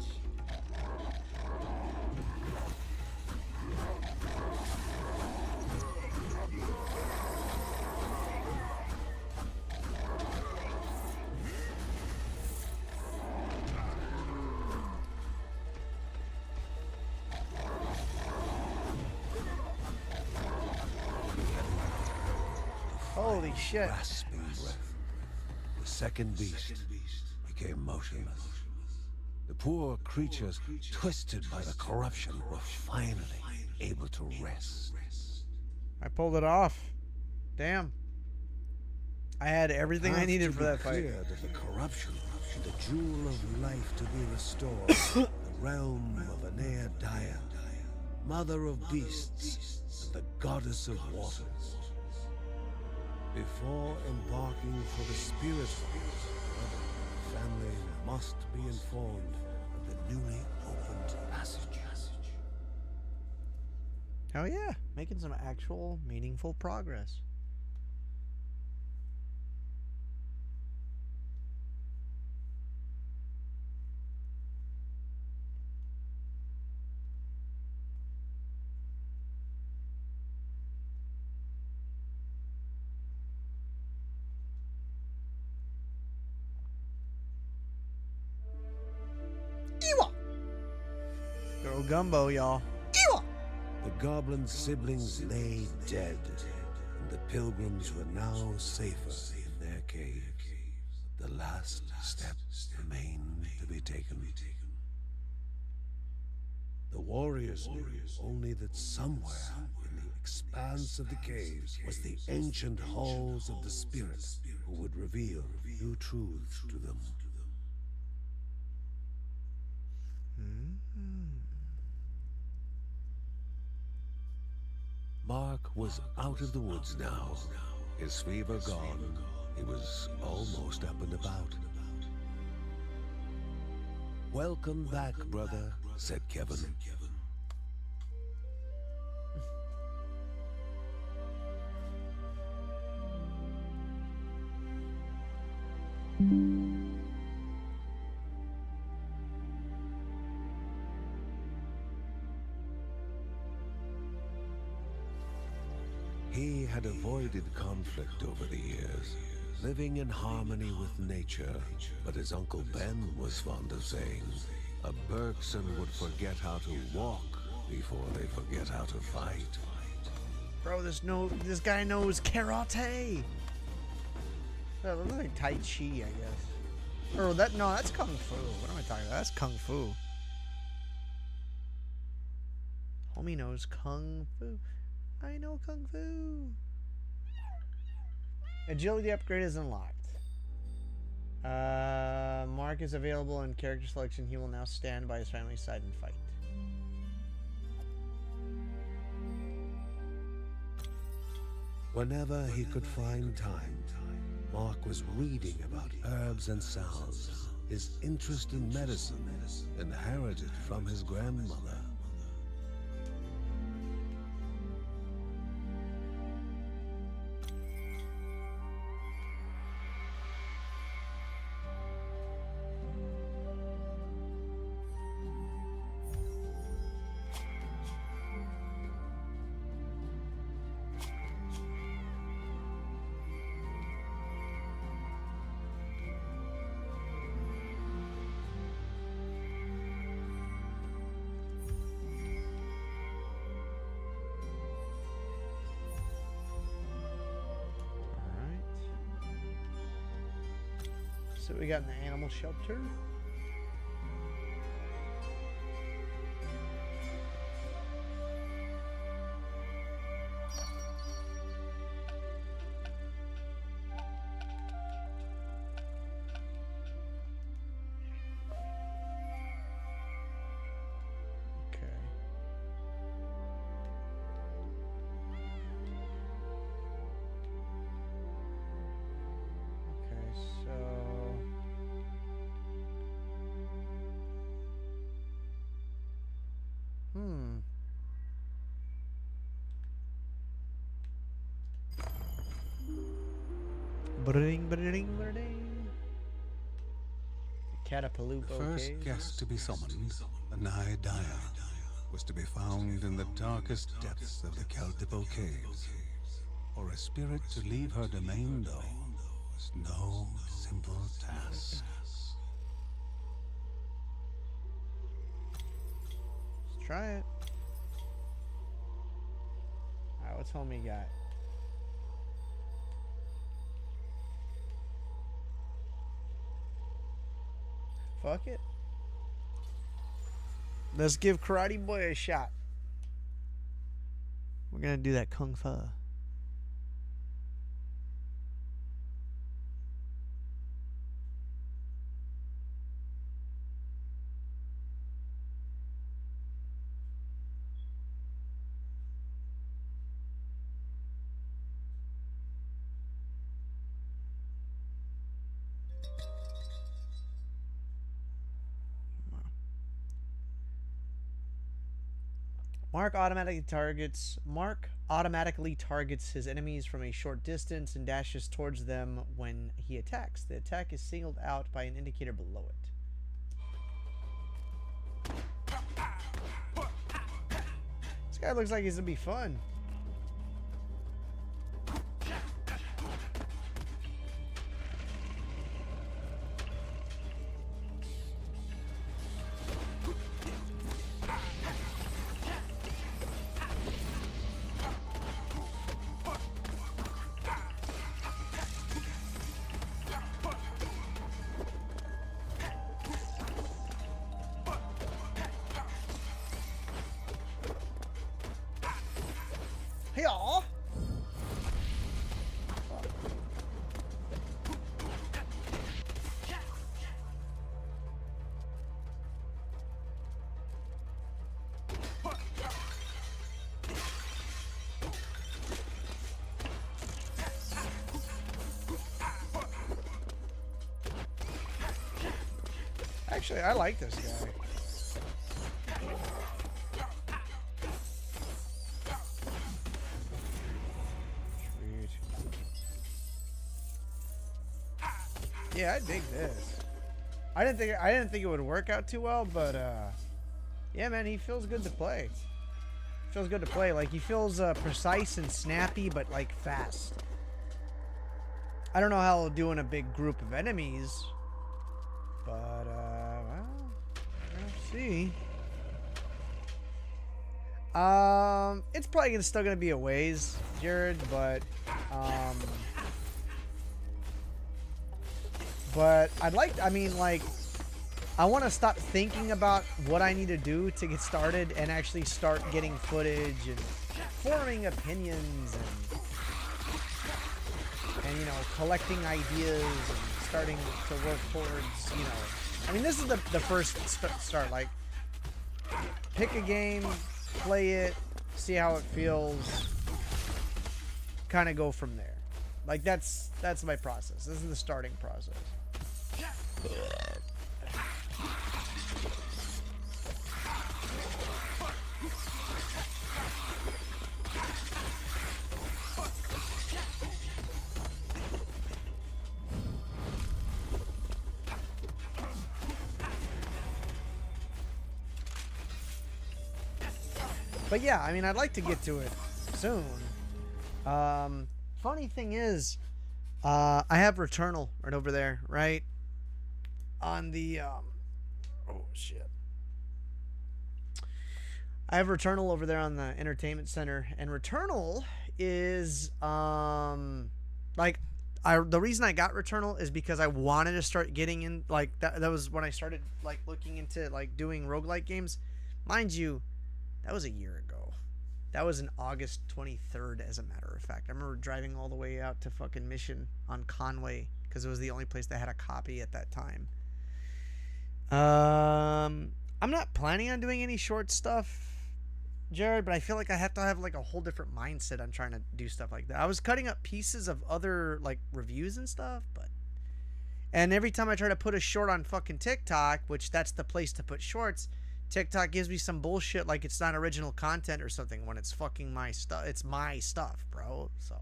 Holy shit. Grasping breath, the second beast became motionless. The poor creatures, twisted by the corruption, were finally able to rest. I pulled it off. Damn. I had everything I needed for that fight. Cleared of the corruption, and the jewel of life to be restored, the realm of Anea Dia, mother of beasts, and the goddess of waters. Before embarking for the spirit world, the family must be informed of the newly opened passage. Hell yeah, making some actual meaningful progress. Go gumbo, y'all. The goblin siblings lay dead, and the pilgrims were now safer in their cave. The last step remained to be taken. The warriors knew only that somewhere in the expanse of the caves was the ancient halls of the spirit who would reveal new truths to them. Mark was out of the woods now. His fever gone, he was almost up and about. "Welcome back, brother," said Kevin. He had avoided conflict over the years, living in harmony with nature. But as Uncle Ben was fond of saying, a Bergson would forget how to walk before they forget how to fight. Bro, this guy knows karate. That looks like Tai Chi, I guess. Or that's Kung Fu. What am I talking about? That's Kung Fu. Homie knows Kung Fu. I know Kung Fu. Agility upgrade is unlocked. Mark is available in character selection. He will now stand by his family's side and fight. Whenever he could find time, Mark was reading about herbs and salves. His interest in medicine, inherited from his grandmother. So we got in the animal shelter. Bring. Catapulpo The first cave. guest to be summoned, the Naidaya, was to be found in the darkest depths of the Keltipo caves. For a spirit to leave her domain, though, was no simple task. Let's try it. Alright, what's homie got? Fuck it. Let's give Karate Boy a shot. We're gonna do that Kung Fu. Mark automatically targets his enemies from a short distance and dashes towards them when he attacks. The attack is singled out by an indicator below it. This guy looks like he's gonna be fun. Hey-aw! Actually, I like this guy. Yeah, I dig this. I didn't think it would work out too well, but yeah, man, he feels good to play. Feels good to play. Like, he feels precise and snappy, but like fast. I don't know how I'll do in a big group of enemies, but well, we'll see. It's probably still gonna be a ways, Jared, but I'd like, I mean, like, I want to stop thinking about what I need to do to get started and actually start getting footage and forming opinions and you know, collecting ideas and starting to work towards, you know, I mean, this is the first start, like, pick a game, play it, see how it feels, kind of go from there. Like, that's my process. This is the starting process. But yeah, I mean, I'd like to get to it soon. Funny thing is, I have Returnal right over there, right? On the, oh shit. I have Returnal over there on the entertainment center, and Returnal is, like, the reason I got Returnal is because I wanted to start getting in, like, that was when I started, like, looking into, like, doing roguelike games. Mind you, that was a year ago. That was in August 23rd, as a matter of fact. I remember driving all the way out to fucking Mission on Conway because it was the only place that had a copy at that time. I'm not planning on doing any short stuff, Jared, but I feel like I have to have like a whole different mindset on trying to do stuff like that. I was cutting up pieces of other like reviews and stuff, and every time I try to put a short on fucking TikTok, which that's the place to put shorts, TikTok gives me some bullshit like it's not original content or something when it's fucking my stuff. It's my stuff, bro. So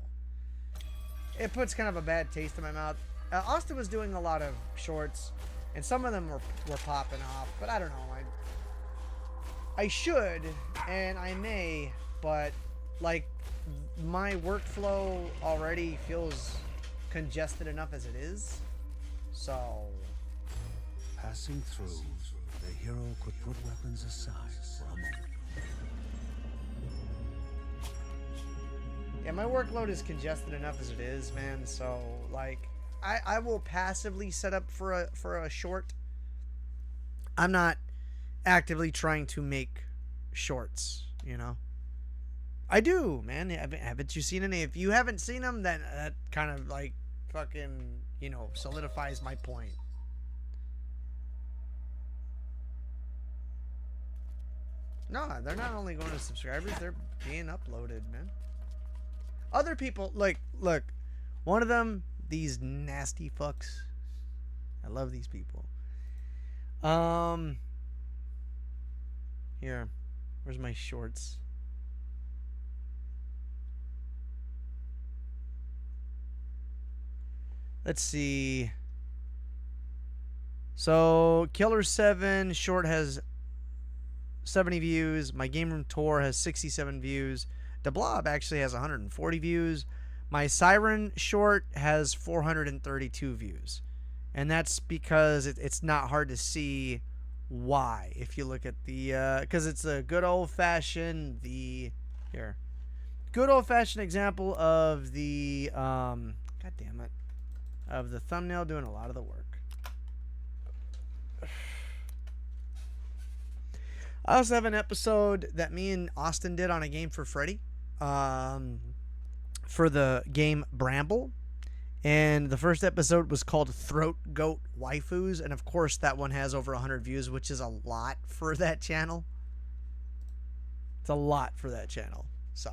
it puts kind of a bad taste in my mouth. Austin was doing a lot of shorts, and some of them were popping off, but I don't know. I should, and I may, but like my workflow already feels congested enough as it is. So Passing through, the hero could put weapons aside for a moment. yeah, my workload is congested enough as it is, man. So like I will passively set up for a short. I'm not actively trying to make shorts, you know. I do, man. Haven't you seen any? If you haven't seen them, then that kind of like fucking, you know, solidifies my point. No, they're not only going to subscribers, they're being uploaded, man. Other people, look, one of them, these nasty fucks. I love these people. Here, where's my shorts? Let's see. So, Killer 7 short has 70 views. My Game Room Tour has 67 views. The Blob actually has 140 views. My Siren short has 432 views. And that's because it's not hard to see why. If you look at the, because it's a good old-fashioned, good old-fashioned example of the, god damn it, of the thumbnail doing a lot of the work. I also have an episode that me and Austin did on a game for Freddy, for the game Bramble. And the first episode was called Throat Goat Waifus. And of course that one has over 100 views, which is a lot for that channel. It's a lot for that channel. So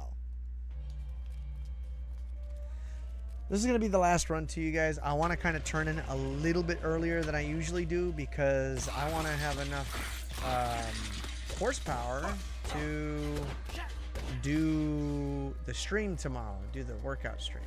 this is going to be the last run to you guys. I want to kind of turn in a little bit earlier than I usually do because I want to have enough horsepower to do the stream tomorrow, do the workout stream.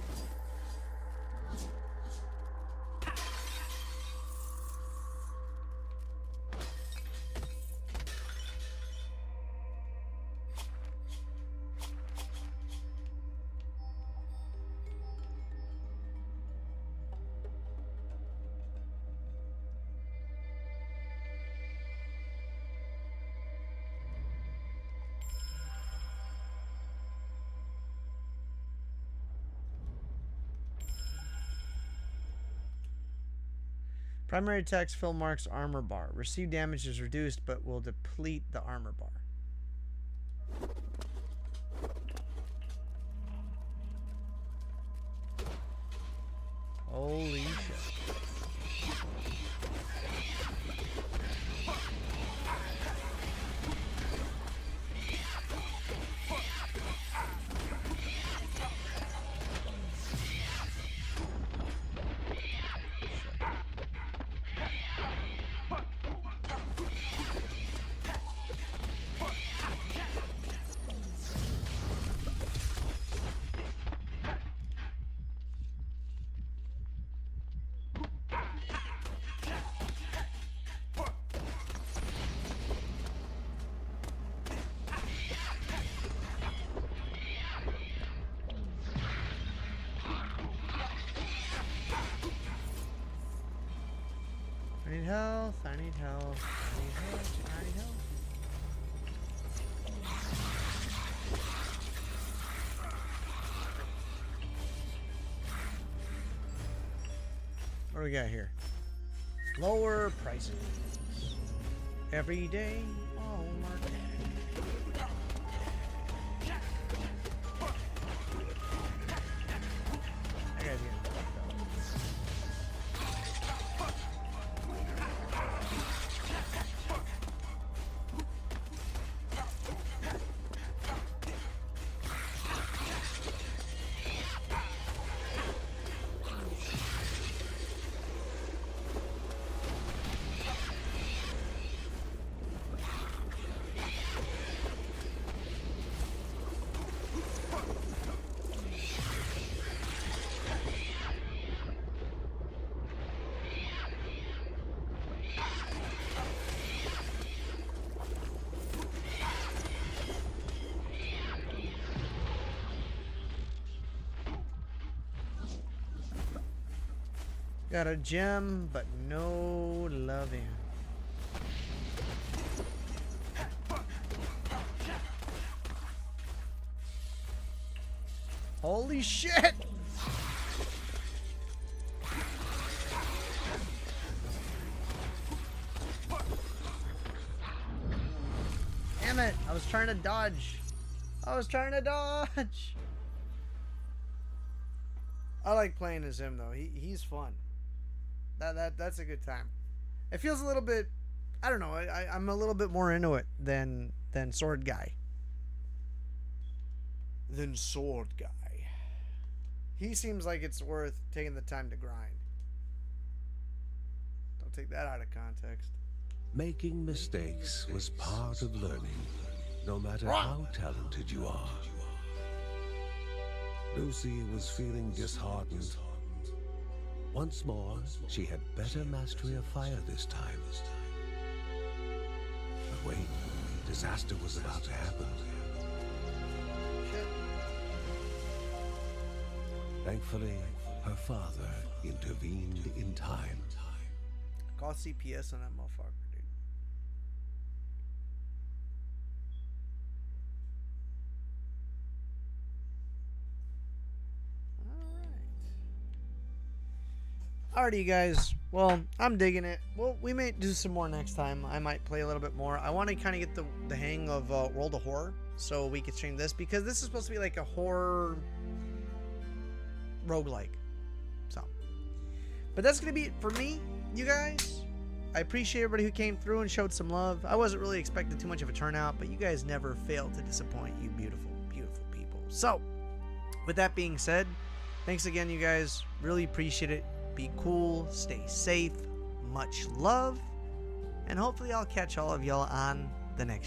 Primary attacks fill Mark's armor bar. Received damage is reduced, but will deplete the armor bar. Holy shit. I need health, I need health, I need health, I need health. What do we got here? Lower prices. Every day, all market. I gotta get fucked up. Got a gem, but no loving. Holy shit! Damn it! I was trying to dodge. I was trying to dodge. I like playing as him though. He's fun. That's a good time. It feels a little bit, I don't know, I'm a little bit more into it than Sword Guy. He seems like it's worth taking the time to grind. Don't take that out of context. Making mistakes was part of learning, no matter how talented you are. Lucy was feeling disheartened. Once more, she had better mastery of fire this time. But wait, disaster was about to happen. Thankfully, her father intervened in time. Call CPS on that motherfucker, dude. Alright, you guys. Well, I'm digging it. Well, we may do some more next time. I might play a little bit more. I want to kind of get the hang of World of Horror, so we can stream this, because this is supposed to be like a horror roguelike. So, but that's gonna be it for me, you guys. I appreciate everybody who came through and showed some love. I wasn't really expecting too much of a turnout, but you guys never fail to disappoint, you beautiful, beautiful people. So, with that being said, thanks again, you guys. Really appreciate it. Be cool, stay safe, much love, and hopefully I'll catch all of y'all on the next